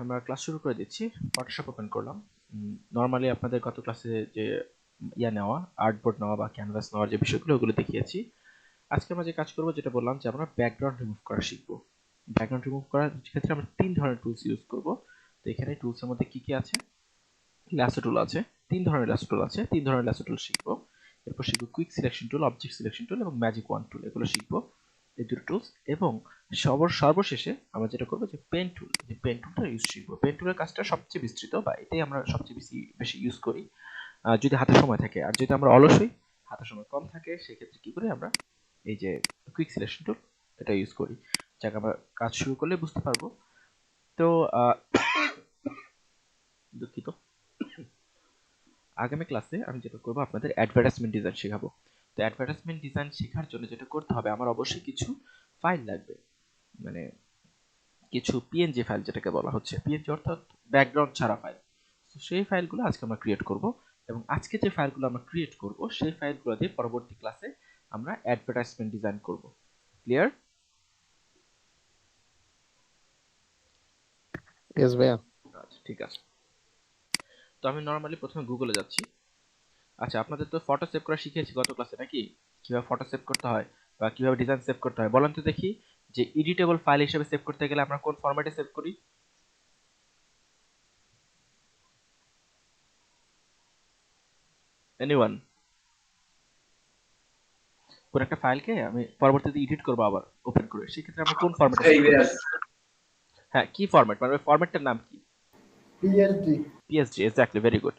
আমরা ক্লাস শুরু করে দিচ্ছি। ফটোশপ ওপেন করলাম। নর্মালি আপনাদের গত ক্লাসে যে নেওয়া আর্টবোর্ড নেওয়া বা ক্যানভাস নেওয়ার যে বিষয়গুলো ওগুলো দেখিয়েছি। আজকে আমরা যে কাজ করব যেটা বললাম যে আমরা ব্যাকগ্রাউন্ড রিমুভ করা শিখবো। ব্যাকগ্রাউন্ড রিমুভ করার ক্ষেত্রে আমরা 3 ধরনের টুলস ইউজ করব। তো এখানে টুলসের মধ্যে কি কি আছে? ল্যাসো টুল আছে, 3 ধরনের ল্যাসো টুল আছে, 3 ধরনের ল্যাসো টুল শিখবো। এরপর শিখবো quick selection tool, object selection tool এবং ম্যাজিক ওয়ান টুল, এগুলো শিখবো। এই দুটো টুলস এবং সর্বশেষে আমরা যেটা করবো যে পেন টুল, যে পেন টুলটা ইউজ শিখবো। পেন টুলের কাজটা সবচেয়ে বিস্তৃত বা এটাই আমরা সবচেয়ে বেশি ইউজ করি যদি হাতে সময় থাকে। আর যদি আমরা অলসই, হাতে সময় কম থাকে, সেক্ষেত্রে কি করি আমরা এই যে কুইক সিলেকশন টুল এটা ইউজ করি। যাকে আমরা কাজ শুরু করলে বুঝতে পারবো। তো দুঃখিত, আগামী ক্লাসে আমি যেটা করবো আপনাদের অ্যাডভার্টাইজমেন্ট ডিজাইন শেখাবো। তো অ্যাডভার্টাইজমেন্ট ডিজাইন শেখার জন্য যেটা করতে হবে, আমার অবশ্যই কিছু ফাইল লাগবে, মানে কিছু পিএনজি ফাইল যেটাকে বলা হচ্ছে, পিএনজি অর্থাৎ ব্যাকগ্রাউন্ড ছাড়া ফাইল। তো সেই ফাইলগুলো আজকে আমরা ক্রিয়েট করব এবং আজকে যে ফাইলগুলো আমরা ক্রিয়েট করব সেই ফাইলগুলো দিয়ে পরবর্তী ক্লাসে আমরা অ্যাডভার্টাইজমেন্ট ডিজাইন করব। ক্লিয়ার? ইয়েস ভাইয়া। আচ্ছা, ঠিক আছে। তো আমি নর্মালি প্রথমে গুগলে যাচ্ছি। আচ্ছা, আপনাদের তো ফটো সেভ করা শিখিয়েছি গত ক্লাসে নাকি? কিভাবে ফটো সেভ করতে হয় বা কিভাবে ডিজাইন সেভ করতে হয় বলেন তো দেখি। যে এডিটেবল ফাইল হিসেবে সেভ করতে গেলে আমরা কোন ফরম্যাটে সেভ করি? এনিওয়ান? কোন একটা ফাইলকে আমি পরবর্তীতে এডিট করবো আবার ওপেন করে, সেক্ষেত্রে আমরা কোন ফরম্যাটে সেভ করি? হ্যাঁ, কি ফরম্যাট, মানে ফরম্যাটটার নাম কি? PSD. PSD, exactly, very good.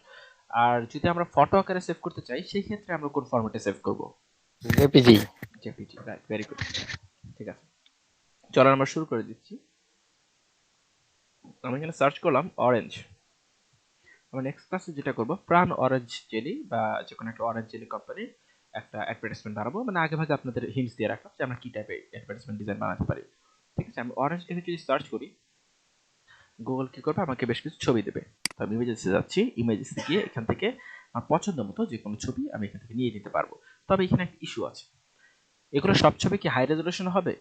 আর যদি আমরা ফটো আকারে সেভ করতে চাই সেই ক্ষেত্রে আমরা কোন ফরম্যাটে সেভ করব? JPG. JPG, right, very good. ঠিক আছে, চলো আমরা শুরু করে দিচ্ছি। আমি এখানে সার্চ করলাম অরেঞ্জ। আমরা নেক্সট ক্লাসে যেটা করব, প্রাণ অরেঞ্জ জেলি বা যে কোনো একটা অরেঞ্জ জেলি কোম্পানির একটা অ্যাডভার্টাইজমেন্ট বানাবো। মানে আগে ভাগে আপনাদের হিন্টস দিয়ে রাখলাম যে আমরা কি টাইপের অ্যাডভার্টাইজমেন্ট ডিজাইন বানাতে পারি। ঠিক আছে, আমি অরেঞ্জ লিখে যদি সার্চ করি, গুগল কি করবে, আমাকে বেশ কিছু ছবি দেবে। তো আমি ইমেজেসে যাচ্ছি, ইমেজেসে গিয়ে এখান থেকে আমার পছন্দ মতো যে কোনো ছবি আমি এখান থেকে নিয়ে নিতে পারবো। তবে এখানে একটা ইস্যু আছে, এগুলো সব ছবি কি হাই রেজলিউশন হবে?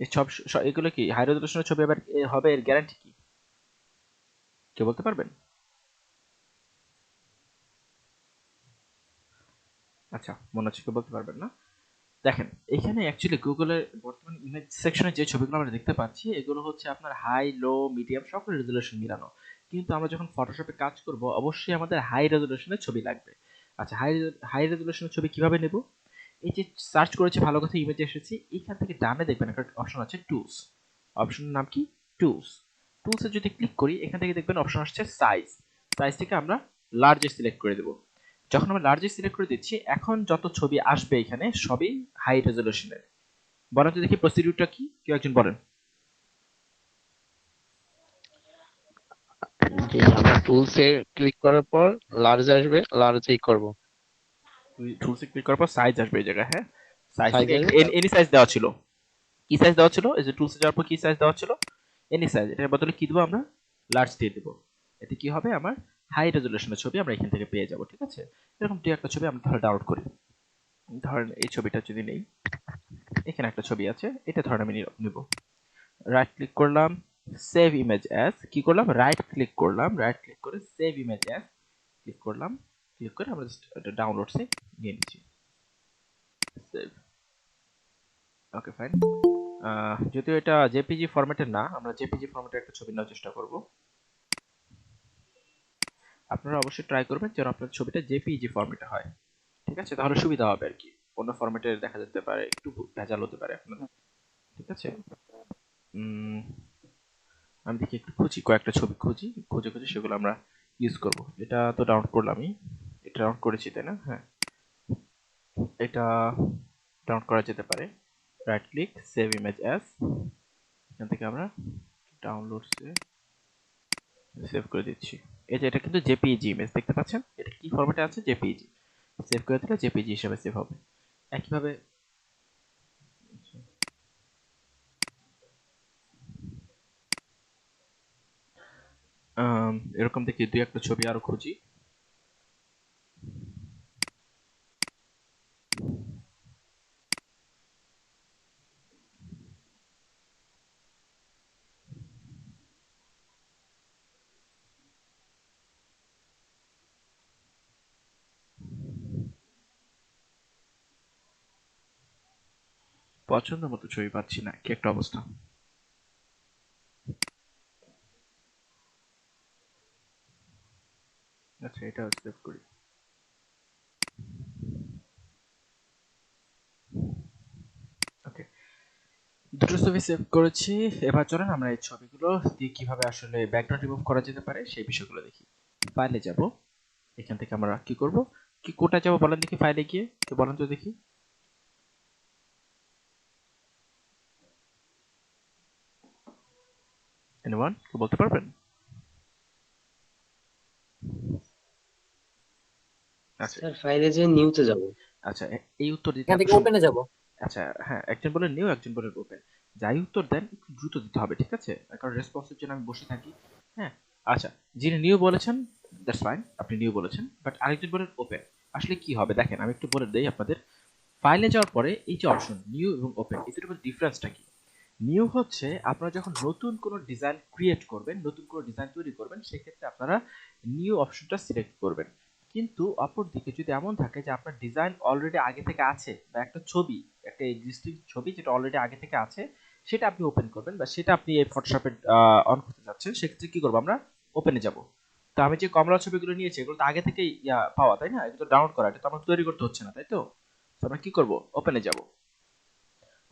এই সব এগুলো কি হাই রেজলিউশনের ছবি আবার হবে, এর গ্যারান্টি কি? কেউ বলতে পারবেন? আচ্ছা, মনে হচ্ছে কেউ বলতে পারবেন না। দেখেন, এখানে অ্যাকচুয়ালি গুগলের বর্তমান ইমেজ সেকশনে যে ছবিগুলো আমরা দেখতে পাচ্ছি এগুলো হচ্ছে আপনার হাই, লো, মিডিয়াম সকল রেজলিউশন মিলানো। কিন্তু আমরা যখন ফটোশপে কাজ করব অবশ্যই আমাদের হাই রেজলিউশনের ছবি লাগবে। আচ্ছা, হাই রেজলিউশনের ছবি কিভাবে নেব? এই যে সার্চ করেছি, ভালো কথা, ইমেজে এসেছি, এখান থেকে ডানে দেখবেন একটা অপশন আছে টুলস। অপশনের নাম কি? টুলস। টুলসে যদি ক্লিক করি এখান থেকে দেখবেন অপশন আসছে সাইজ। সাইজ থেকে আমরা লার্জে সিলেক্ট করে দেব। যখন আমরা লার্জে সিলেক্ট করে দিচ্ছি, এখন যত ছবি আসবে এখানে সবই হাই রেজলিউশনের। বলেন তো দেখি প্রসিডিউরটা কি, কেউ একজন বলেন। জি, আমরা টুলসে ক্লিক করার পর লার্জ আসবে, লার্জেই করব। টুলসে ক্লিক করার পর সাইজ আসবে এই জায়গায়, হ্যাঁ। সাইজ সাইজ থেকে আসবে এনি সাইজ দেওয়া ছিল। কি সাইজ দেওয়া ছিল? এই যে টুলসে যাওয়ার পর কি সাইজ দেওয়া ছিল? Any size. এটার বদলে কি দেবো আমরা? লার্জ দিয়ে দেবো। এতে কি হবে, আমার হাই রেজলিউশনের ছবি আমরা এখান থেকে পেয়ে যাব। ঠিক আছে, এরকম দু একটা ছবি আমরা তাহলে ডাউনলোড করি। ধরেন এই ছবিটা যদি নেই, এখানে একটা ছবি আছে, এটা ধরেন আমি নিব। রাইট ক্লিক করলাম, সেভ ইমেজ অ্যাজ, কি করলাম, রাইট ক্লিক করলাম, রাইট ক্লিক করে সেভ ইমেজ অ্যাজ ক্লিক করলাম। ক্লিক করে আমরা জাস্ট এটা ডাউনলোডসে নিয়ে নিচ্ছি। সেভ। ওকে, ফাইন। যদিও এটা জেপিজি ফরম্যাটের না, আমরা জেপিজি ফরম্যাটের একটা ছবি নেওয়ার চেষ্টা করব। আপনারা অবশ্যই ট্রাই করবেন যেন আপনার ছবিটা জেপিজি ফরম্যাটে হয়। ঠিক আছে, তাহলে সুবিধা হবে আর কি। অন্য ফরম্যাটে দেখা যেতে পারে একটু ভেজাল হতে পারে আপনাদের। ঠিক আছে, উম, আমি দেখি একটু খুঁজি, কয়েকটা ছবি খুঁজি, খুঁজে খুঁজে সেগুলো আমরা ইউজ করব। এটা তো ডাউনলোড করলাম, আমি এটা ডাউনলোড করেছি তাই না? হ্যাঁ, এটা ডাউনলোড করা যেতে পারে। Right click, save image as, এখান থেকে আমরা ডাউনলোডসে সেভ করে দিচ্ছি। এই যে এটা কিন্তু জেপিইজি ইমেজ, দেখতে পাচ্ছেন এটা কি ফরম্যাটে আছে? জেপিইজি। সেভ করে দিলে জেপিইজি হিসেবে সেভ হবে। একইভাবে এরকম দেখি দুই একটা ছবি আরো খুঁজি। পছন্দ মতো ছবি পাচ্ছি না, কি একটা অবস্থা। আচ্ছা, এটা সেভ করি। ওকে, দুটো ছবি সেভ করেছি। এবার চলেন আমরা এই ছবিগুলো দিয়ে কিভাবে আসলে ব্যাকগ্রাউন্ড রিমুভ করা যেতে পারে সেই বিষয়গুলো দেখি। ফাইলে যাব, এখান থেকে আমরা কি করব, কি কোটা যাব বলেন দেখি, ফাইলে গিয়ে তো বলেন তো দেখি। এনিওয়ান, কি বলতে পারবেন? আচ্ছা, স্যার ফাইলে যে নিউতে যাব, আচ্ছা, এই উত্তর দিতে এখান এত থেকে সময়। ওপেনে যাব। আচ্ছা, হ্যাঁ, একজন বলেন নিউ, একজন বলেন ওপেন। যাই উত্তর দেন একটু দ্রুত দিতে হবে, ঠিক আছে? কারণ রেসপন্সের জন্য আমি বসে থাকি। হ্যাঁ, আচ্ছা, যিনি নিউ বলেছেন দ্যাটস ফাইন, আপনি নিউ বলেছেন, বাট আরেকজন বলেন ওপেন। আসলে কি হবে দেখেন, আমি একটু বলে দেই আপনাদের। ফাইলে যাওয়ার পরে এই যে অপশন নিউ এবং ওপেন, এদের মধ্যে ডিফারেন্সটা কি? নিউ হচ্ছে আপনারা যখন নতুন কোনো ডিজাইন ক্রিয়েট করবেন, নতুন কোনো ডিজাইন তৈরি করবেন, সেক্ষেত্রে আপনারা নিউ অপশনটা সিলেক্ট করবেন। কিন্তু অপরদিকে যদি এমন থাকে যে আপনার ডিজাইন অলরেডি আগে থেকে আছে, বা একটা ছবি, একটা এক্সিস্টিং ছবি যেটা অলরেডি আগে থেকে আছে, সেটা আপনি ওপেন করবেন, বা সেটা আপনি এই ফটোশপে অন করতে যাচ্ছেন, সেক্ষেত্রে কি করবো আমরা? ওপেনে যাব। তো আমি যে কমলা ছবিগুলো নিয়েছি এগুলো তো আগে থেকেই পাওয়া, তাই না? এগুলো তো ডাউনলোড করা, এটা তো আমার তৈরি করতে হচ্ছে না, তাই তো? তো আমরা কি করব? ওপেনে যাব।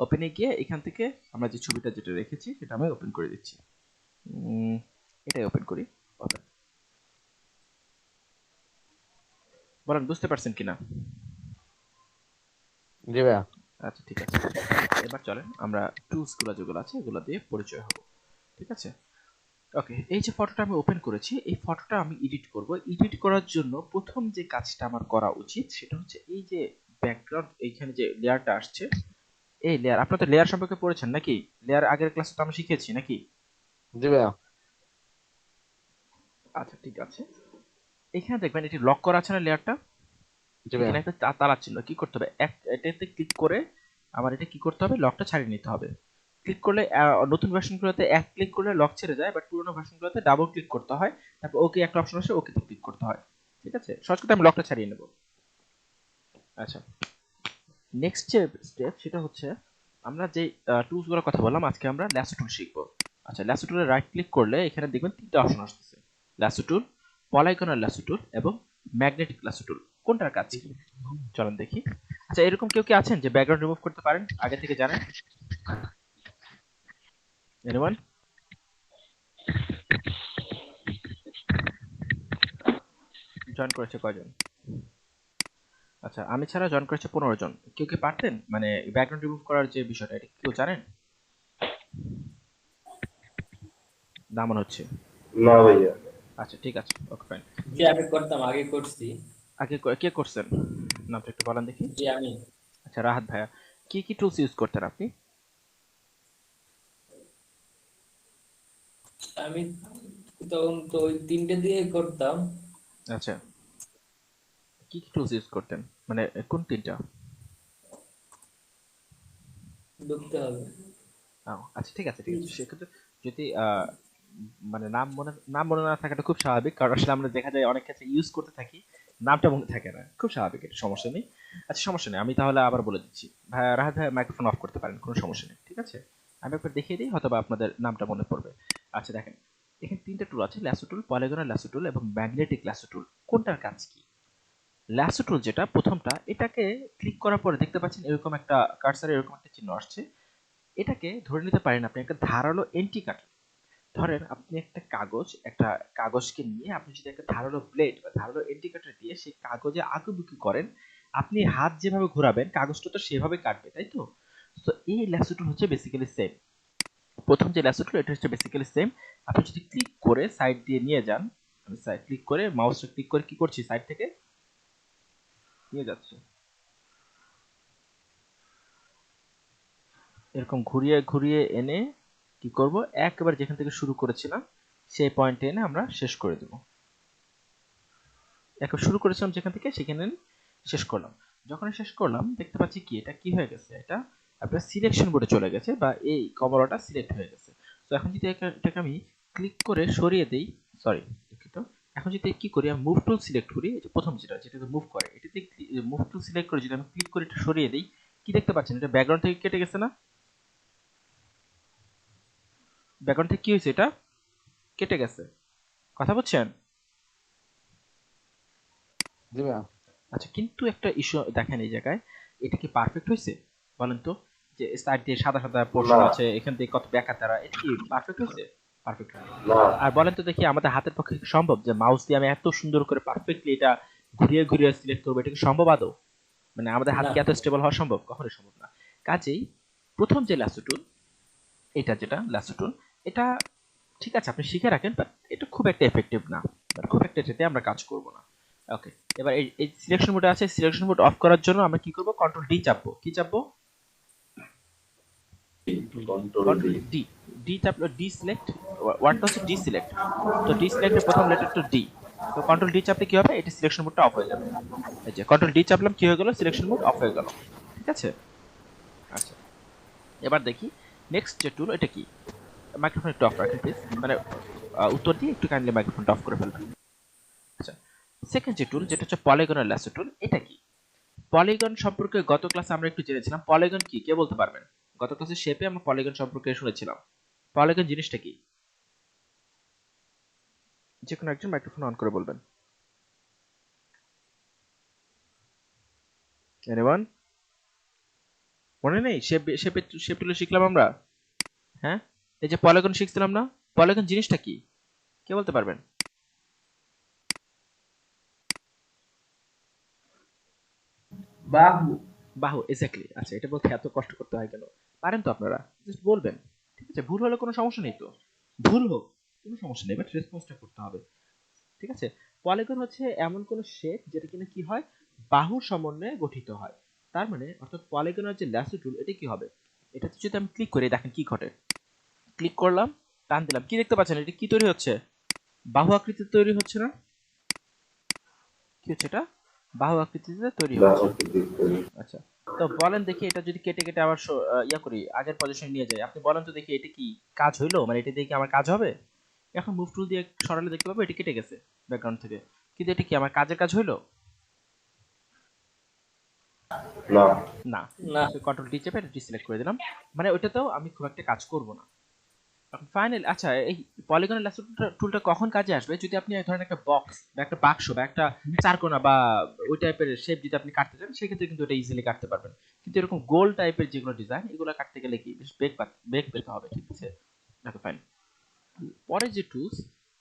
ওপেনে গিয়ে এখান থেকে আমরা যে ছবিটা যেটা রেখেছি সেটা আমি ওপেন করে দিচ্ছি। এটাই ওপেন করি। ওপেন। বলেন বুঝতে পারছেন কিনা? জি ভাইয়া। আচ্ছা, ঠিক আছে। এবার চলেন আমরা টুলস গুলো যেগুলো আছে এগুলো দিয়ে পরিচয় হব, ঠিক আছে? ওকে, এই যে ফটোটা আমি ওপেন করেছি, এই ফটোটা আমি এডিট করব। এডিট করার জন্য প্রথম যে কাজটা আমার করা উচিত সেটা হচ্ছে এই যে ব্যাকগ্রাউন্ড, এইখানে যে লেয়ারটা আসছে, এই লেয়ার, আপনারা তো লেয়ার সম্পর্কে পড়েছেন নাকি? লেয়ার আগের ক্লাসে তো আমরা শিখেছি নাকি? জি ভাইয়া। আচ্ছা, ঠিক আছে। এখানে দেখবেন এটি লক করা আছে না লেয়ারটা, জি ভাইয়া। এখানে একটা তালা ছিল। কি করতে হবে? এটাতে ক্লিক করে আমার এটা কি করতে হবে? লকটা ছাড়িয়ে নিতে হবে। ক্লিক করলে নতুন ভার্সনগুলোতে এক ক্লিক করলে লক ছেড়ে যায়, বাট পুরোনো ভার্সনগুলোতে ডাবল ক্লিক করতে হয়। তারপর ওকে একটা অপশন আসে, ওকেতে ক্লিক করতে হয়। ঠিক আছে, সহজ কথা আমি লকটা ছাড়িয়ে নেব। আচ্ছা, নেক্সট যে স্টেপ সেটা হচ্ছে আমরা যে টুলস গুলোর কথা বললাম, আজকে আমরা ল্যাসো টুল শিখবো। আচ্ছা, ল্যাসো টুলে রাইট ক্লিক করলে এখানে দেখবেন তিনটা অপশন আসতেছে: ল্যাসো টুল, পলাইগনাল ল্যাসো টুল এবং ম্যাগনেটিক ল্যাসো টুল। কোনটার কাজ কি চলেন দেখি। আচ্ছা, এরকম কেউ কি আছেন যে ব্যাকগ্রাউন্ড রিমুভ করতে পারেন, আগে থেকে জানেন? এনিওয়ান? জয়েন করেছে কয়জন? আচ্ছা, আমি ছাড়া জয়েন করেছে 15 জন। কেউ কি পারতেন মানে ব্যাকগ্রাউন্ড রিমুভ করার যে বিষয়টা, এটা কি কেউ জানেন? না মনে হচ্ছে। না ভাইয়া। আচ্ছা, ঠিক আছে, ওকে ফাইন। যে আমি করতাম, আগে করছি। আগে কে করছেন? নামটা একটু বলেন দেখি। যে আমি আচ্ছা, রাহাত ভাইয়া। কি কি টুলস ইউজ করতেন আপনি? আমি তখন তো ওই তিনটে দিয়ে করতাম। আচ্ছা, কি কি টুলস ইউজ করতেন, মানে কোন তিনটা? ঢুকতে হবে। আচ্ছা, ঠিক আছে, ঠিক আছে। সেক্ষেত্রে যদি মানে নাম মনে না থাকাটা খুব স্বাভাবিক, কারণ আসলে আমরা দেখা যায় অনেক ক্ষেত্রে ইউজ করতে থাকি, নামটা মনে থাকে না, খুব স্বাভাবিক, এটা সমস্যা নেই। আচ্ছা, সমস্যা নেই, আমি তাহলে আবার বলে দিচ্ছি। ভাই রাহাত ভাই, মাইক্রোফোন অফ করতে পারেন, কোনো সমস্যা নেই, ঠিক আছে? আমি একবার দেখিয়ে দিই, হয়তো বা আপনাদের নামটা মনে পড়বে। আচ্ছা, দেখেন, এখানে তিনটা টুল আছে: ল্যাসো টুল, পলিগনাল ল্যাসো টুল এবং ম্যাগনেটিক ল্যাসো টুল। কোনটার কাজ কি? ল্যাসো টুল যেটা প্রথমটা, এটাকে ক্লিক করার পরে দেখতে পাচ্ছেন এরকম একটা কার্সারে এরকম একটা চিহ্ন আসছে। এটাকে ধরে নিতে পারেন আপনি একটা ধারালো এন্টি কাটার। ধরেন আপনি একটা কাগজকে নিয়ে আপনি যদি একটা ধারালো ব্লেড বা ধারালো এন্টি কাটার দিয়ে সেই কাগজে আঁকুবুকি করেন, আপনি হাত যেভাবে ঘোরাবেন কাগজটা তো সেভাবে কাটবে, তাই তো? তো এই ল্যাসো টুল হচ্ছে বেসিক্যালি সেম। প্রথম যে ল্যাসো টুল, এটা হচ্ছে বেসিক্যালি সেম। আপনি যদি ক্লিক করে সাইড দিয়ে নিয়ে যান, আমি সাইড ক্লিক করে মাউসটা ক্লিক করে কি করছি, সাইড থেকে নিয়ে যাচ্ছে, এরকম ঘুরিয়ে ঘুরিয়ে এনে কি করব, একবার যেখান থেকে শুরু করেছিলাম সেই পয়েন্টে এনে আমরা শেষ করে দেব। একবার শুরু করেছিলাম যেখান থেকে, সেখানে শেষ করলাম। যখন শেষ করলাম দেখতে পাচ্ছি কি এটা কি হয়ে গেছে, এটা আপনার সিলেকশন বোর্ডে চলে গেছে, বা এই কমলাটা সিলেক্ট হয়ে গেছে। তো এখন যদি এটাকে আমি ক্লিক করে সরিয়ে দেই, সরি দুঃখিত, এখন যদি কি করি, আমি মুভ টুল সিলেক্ট করি, এই যে প্রথম যেটাতে মুভ করে, এটাতে মুভ টুল সিলেক্ট করে যদি আমি ক্লিক করে এটা সরিয়ে দিই, কি দেখতে পাচ্ছেন? এটা ব্যাকগ্রাউন্ড থেকে কেটে গেছে না? ব্যাকগ্রাউন্ড থেকে কি হয়েছে? এটা কেটে গেছে। কথা বুঝছেন? জি ভাইয়া। আচ্ছা, কিন্তু একটা ইস্যু দেখেন এই জায়গায়, এটা কি পারফেক্ট হয়েছে বলেন তো? যে সাইড দিয়ে সাদা সাদা পোর্শন না আছে, এখান থেকে কত ব্যাকা তারা, এটা কি পারফেক্ট হয়েছে? পারফেক্ট হয়নি। না আর বলেন তো দেখি, আমাদের হাতের পক্ষে কি সম্ভব যে মাউস দিয়ে আমি এত সুন্দর করে পারফেক্টলি এটা ঘুরিয়ে ঘুরিয়ে সিলেক্ট করবো? এটা কি সম্ভব আদৌ? মানে আমাদের হাত না কি এত স্টেবল হওয়া সম্ভব? কখনোই সম্ভব না। কাজেই প্রথম যে ল্যাসো টুল, এটা যেটা ল্যাসো টুল, এটা ঠিক আছে আপনি শিখে রাখেন, বাট এটা খুব একটা এফেক্টিভ না, মানে খুব একটা এটাতে আমরা কাজ করব না। ওকে, এবার এই সিলেকশন মোড আছে, সিলেকশন মোড অফ করার জন্য আমরা কি করব? কন্ট্রোল ডি চাপবো। কি চাপবো? Control D. Control D. D চাপলো, ডি সিলেক্ট, ওয়ার্ডটা হচ্ছে ডি সিলেক্ট। তো ডি সিলেক্টের প্রথম লেটারটা ডি। তো কন্ট্রোল ডি চাপলে কি হবে? এটা সিলেকশন মোডটা অফ হয়ে যাবে। এই যে কন্ট্রোল ডি চাপলাম, কি হয়ে গেল? সিলেকশন মোড অফ হয়ে গেল। ঠিক আছে? আচ্ছা, এবার দেখি নেক্সট যে টুল, এটা কি? মাইক্রোফোন একটু অফ রাখেন প্লিজ, মানে উত্তর দিয়ে একটু কাইন্ডলি মাইক্রোফোনটা অফ করে ফেলবেন। আচ্ছা, সেকেন্ড যে টুল, যেটা হচ্ছে পলিগনের ল্যাসো টুল, এটা কি? পলিগন সম্পর্কে গত ক্লাসে আমরা একটু জেনেছিলাম। পলিগন কি, কে বলতে পারবেন? গত ক্লাসে শেপে আমরা পলিগন সম্পর্কে শুনেছিলাম। পলিগন জিনিসটা কি? যে কোনো একজন মাইক্রোফোন অন করে বলবেন। এনিওয়ান? মনে নেই? শেপ টুলে শিখলাম আমরা, হ্যাঁ? এই যে পলিগন শিখছিলাম না? পলিগন জিনিসটা কি, কে বলতে পারবেন? বাহু। বাহু, এক্স্যাক্টলি। আচ্ছা, এটা বলতে এত কষ্ট করতে হয় কেন? পারেন তো আপনারা, জাস্ট বলবেন। ঠিক আছে, ভুল হলে কোনো সমস্যা নেই তো, ভুল হোক কোনো সমস্যা নেই, বাট রেসপন্সটা করতে হবে। ঠিক আছে? পলিগন হচ্ছে এমন কোন শেপ যেটা কিনা কি হয়, বাহুর সমন্বয়ে গঠিত হয়। তার মানে অর্থাৎ পলিগনের যে ল্যাসো টুল, এটা কি হবে? এটাতে যদি আমি ক্লিক করি, দেখেন কি ঘটে। ক্লিক করলাম, টান দিলাম, কি দেখতে পাচ্ছেন? এটা কি তৈরি হচ্ছে? বাহু আকৃতিতে তৈরি হচ্ছে না? কি হচ্ছে এটা? বাহু আকৃতিতে তৈরি হচ্ছে। আচ্ছা, তো বলেন দেখি, এটা যদি কেটে কেটে আবার ইয়া করি, আগের পজিশনে নিয়ে যাই, আপনি বলেন তো দেখি, এটা কি কাজ হইলো? মানে এটা দিয়ে কি আমার কাজ হবে? এখন মুভ টুল দিয়ে সরালে দেখতে পাবো এটা কেটে গেছে ব্যাকগ্রাউন্ড থেকে। কিন্তু এটা কি আমার কাজের কাজ হইলো? না না। না তো কন্ট্রোল ডি চেপে এটা ডিসিলেক্ট করে দিলাম, মানে ওইটাতেও আমি খুব একটা কাজ করব না। এখন ফাইনাল, আচ্ছা, এই পলিগনের ল্যাসো টুলটা কখন কাজে আসবে? যদি আপনি ধরেন একটা বক্স বা একটা বাক্স বা একটা চারকোনা বা ওই টাইপের শেপ যদি আপনি কাটতে চান, সেক্ষেত্রে কিন্তু এটা ইজিলি কাটতে পারবেন। কিন্তু এরকম গোল টাইপের যেগুলো ডিজাইন, এগুলো কাটতে গেলে কি বেশ বেগ পেতে হবে। ঠিক আছে? ওকে, ফাইন। পরে যে টুলস,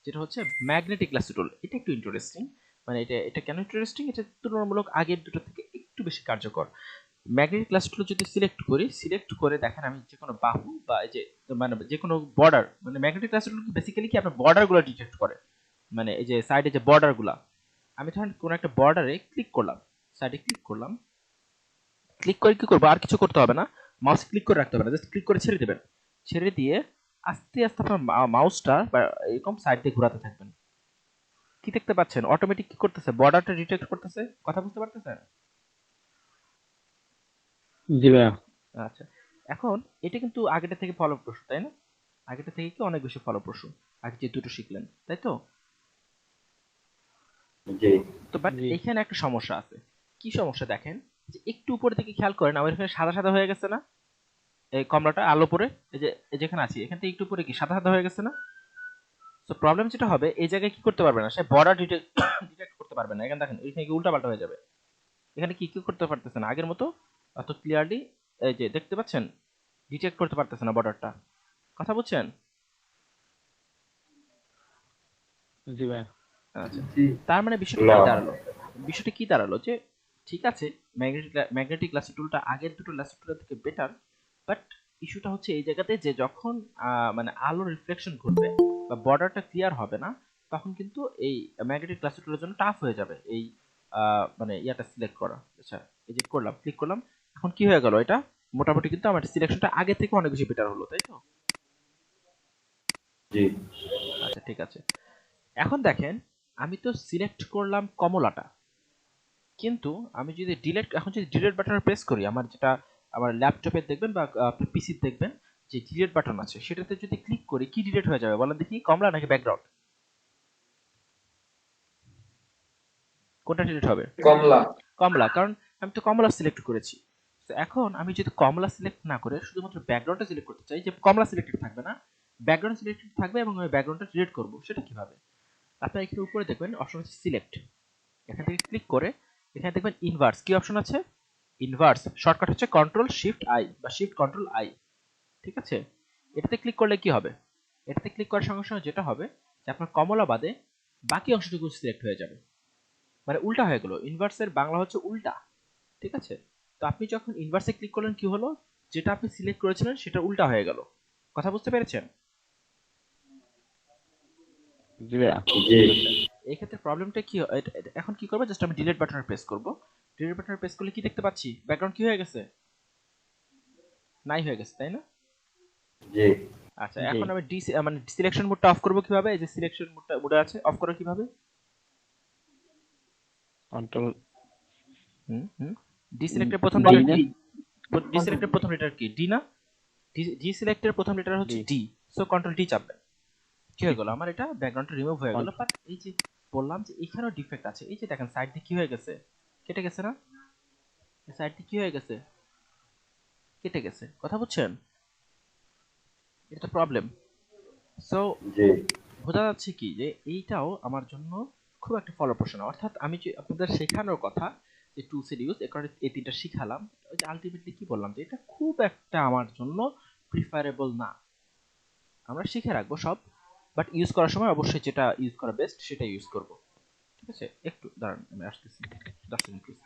যেটা হচ্ছে ম্যাগনেটিক ল্যাসো টুল, এটা একটু ইন্টারেস্টিং। মানে এটা এটা কেন ইন্টারেস্টিং? এটা তুলনামূলক আগের দুটো থেকে একটু বেশি কার্যকর। ম্যাগনেটিক ক্লাস্টারগুলো যদি সিলেক্ট করি, সিলেক্ট করে দেখেন আমি যে কোনো বাহু বা এই যে, মানে যে কোনো বর্ডার, মানে ম্যাগনেটিক ক্লাস্টারগুলো বেসিক্যালি কি আপনার বর্ডারগুলো ডিটেক্ট করে, মানে এই যে সাইডে যে বর্ডারগুলো। আমি ধরেন কোনো একটা বর্ডারে ক্লিক করলাম, সাইডে ক্লিক করলাম, ক্লিক করে কি করবো? আর কিছু করতে হবে না, মাউস ক্লিক করে রাখতে হবে না, জাস্ট ক্লিক করে ছেড়ে দেবেন। ছেড়ে দিয়ে আস্তে আস্তে আপনার মাউসটা বা এরকম সাইড দিয়ে ঘোরাতে থাকবেন। কি দেখতে পাচ্ছেন? অটোমেটিক কি করতেছে? বর্ডারটা ডিটেক্ট করতেছে। কথা বুঝতে পারতেছেন? জি ভাইয়া। আচ্ছা, এখন এটা কিন্তু আগেরটা থেকে ফলপ্রসূ, তাই না? আগেরটা থেকে কি অনেক বেশি ফলপ্রসূ, আগে যে দুটো শিখলেন, তাই তো? জি তো বাট জি এখানে একটা সমস্যা আছে। কি সমস্যা দেখেন, যে একটু উপরে থেকে খেয়াল করেন, আমার এখানে সাদা সাদা হয়ে গেছে না? এই কমলাটা আলো পরে, এই যে যেখানে আছি এখান থেকে একটু উপরে কি সাদা সাদা হয়ে গেছে না? তো প্রবলেম যেটা হবে, এই জায়গায় কি করতে পারবে না, সে বর্ডার ডিটেক্ট করতে পারবে না। এখানে দেখেন, এখানে কি উল্টা পাল্টা হয়ে যাবে। এখানে কি কি করতে পারতেছে না আগের মতো অত ক্লিয়ারলি, এই যে দেখতে পাচ্ছেন, ডিটেক্ট করতে পারতেছে না বর্ডারটা। কথা বুঝছেন? জি ভাইয়া। আচ্ছা, জি তার মানে বিষয়টা না কি দাঁড়ালো? বিষয়টা কি দাঁড়ালো যে ঠিক আছে, ম্যাগনেটিক ল্যাসো টুলটা আগের দুটো ল্যাসো টুলের থেকে বেটার, বাট ইস্যুটা হচ্ছে এই জায়গাতে যে যখন মানে আলোর রিফ্লেকশন ঘটবে বা বর্ডারটা ক্লিয়ার হবে না, তখন কিন্তু এই ম্যাগনেটিক ল্যাসো টুলের জন্য টাফ হয়ে যাবে এই মানে ইয়াটা সিলেক্ট করা। আচ্ছা, এই যে করলাম, ক্লিক করলাম, এখন কি হয়ে গেল? এটা মোটামুটি কিন্তু আমার সিলেকশনটা আগে থেকে অনেক বেশি বেটার হলো, তাই তো? জি আচ্ছা, ঠিক আছে। এখন দেখেন, আমি তো সিলেক্ট করলাম কমলাটা, কিন্তু আমি যদি ডিলিট, এখন যদি ডিলিট বাটন প্রেস করি, আমার যেটা আমার ল্যাপটপে দেখবেন বা আপনি পিসি দেখবেন যে ডিলিট বাটন আছে, সেটাতে যদি ক্লিক করি, কি ডিলিট হয়ে যাবে বলেন দেখি? কমলা নাকি ব্যাকগ্রাউন্ড? কোনটা ডিলিট হবে? কমলা। কমলা, কারণ আমি তো কমলা সিলেক্ট করেছি। তো এখন আমি যদি কমলা সিলেক্ট না করে শুধুমাত্র ব্যাকগ্রাউন্ডটা সিলেক্ট করতে চাই, যে কমলা সিলেক্টেড থাকবে না, ব্যাকগ্রাউন্ড সিলেক্টেড থাকবে এবং আমি ব্যাকগ্রাউন্ডটা ডিলিট করব, সেটা কিভাবে? আপনারা এখানে উপরে দেখবেন অপশন আছে সিলেক্ট, এখান থেকে ক্লিক করে এখানে দেখবেন ইনভার্স, কি অপশন আছে? ইনভার্স, শর্টকাট হচ্ছে কন্ট্রোল শিফট আই বা শিফট কন্ট্রোল আই, ঠিক আছে? এটাতে ক্লিক করলে কি হবে? এটাতে ক্লিক করার সঙ্গে সঙ্গে যেটা হবে যে আপনার কমলা বাদে বাকি অংশটুকু সিলেক্ট হয়ে যাবে, মানে উল্টা হয়ে গেল, ইনভার্সের বাংলা হচ্ছে উল্টা, ঠিক আছে? তো আপনি যখন ইনভার্সে ক্লিক করলেন কি হলো, যেটা আপনি সিলেক্ট করেছিলেন সেটা উল্টা হয়ে গেল। কথা বুঝতে পেরেছেন? জি ভাইয়া। জি এই ক্ষেত্রে প্রবলেমটা কি এখন কি করব, জাস্ট আমি ডিলিট বাটনে প্রেস করব। ডিলিট বাটনে প্রেস করলে কি দেখতে পাচ্ছি? ব্যাকগ্রাউন্ড কি হয়ে গেছে? নাই হয়ে গেছে, তাই না? জি আচ্ছা, জি এখন আমি মানে সিলেকশন মোডটা অফ করব কিভাবে? এই যে সিলেকশন মোডটা মোডে আছে, অফ করা কিভাবে? কন্ট্রোল হুম হুম ডি সিলেক্টের প্রথম ডি লেটার না? কি? ডি সিলেক্টের প্রথম লেটার কি? ডি না? ডি সিলেক্টের প্রথম লেটার হচ্ছে D D, so control D চাপবেন। কি হয়ে গেল, আমার এটা ব্যাকগ্রাউন্ডটা রিমুভ হয়ে গেল, বাট এই যে বললাম যে এখানেও ডিফেক্ট আছে, এই যে দেখেন সাইড দিয়ে কি হয়ে গেছে, কেটে গেছে না? এই সাইড দিয়ে কি হয়ে গেছে? কেটে গেছে। কথা বুঝছেন? এটা তো প্রবলেম। সো জি বোঝা যাচ্ছে কি যে এইটাও আমার জন্য খুব একটা ফলপ্রসূ না, অর্থাৎ আমি যে আপনাদের শেখানোর কথা যে টুলসের ইউজ, এ কারণে এই তিনটা শিখালাম, ওই যে আলটিমেটলি কি বললাম যে এটা খুব একটা আমার জন্য প্রিফারেবল না। আমরা শিখে রাখবো সব, বাট ইউজ করার সময় অবশ্যই যেটা ইউজ করা বেস্ট সেটা ইউজ করব, ঠিক আছে? একটু দাঁড়ান, আমি আসতেছি, 10 সেকেন্ড প্লিজ।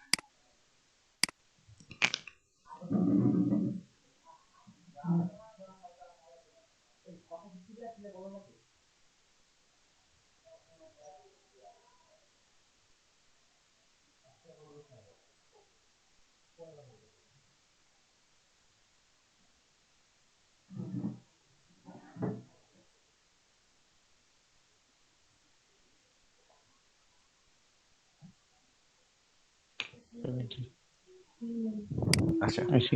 আচ্ছা, আসি।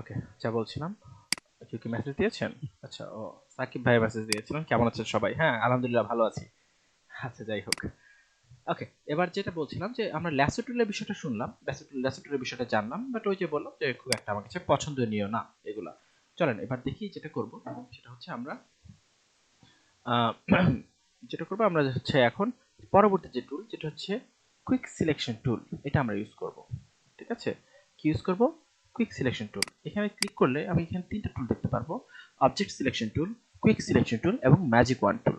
ওকে, যা বলছিলাম, কেউ কি মেসেজ দিয়েছেন? আচ্ছা, ও সাকিব ভাই মেসেজ দিয়েছিলেন, কেমন আছেন সবাই? হ্যাঁ, আলহামদুলিল্লাহ ভালো আছি। আচ্ছা, যাই হোক, ওকে, এবার যেটা বলছিলাম যে আমরা ল্যাসোটুলের বিষয়টা শুনলাম, ল্যাসোটুলের বিষয়টা জানলাম, বাট ওই যে বললাম যে খুব একটা আমার কাছে পছন্দনীয় না এগুলা। চলেন এবার দেখি যেটা করব, সেটা হচ্ছে আমরা আহ, যেটা করবো আমরা হচ্ছে এখন পরবর্তী যে টুল, যেটা হচ্ছে কুইক সিলেকশন টুল, এটা আমরা ইউজ করব, ঠিক আছে? কি ইউজ করব? Quick selection tool. এখানে ক্লিক করলে আমি এখানে তিনটা টুল দেখতে পারবো: object selection tool, quick selection tool এবং ম্যাজিক ওয়ান টুল।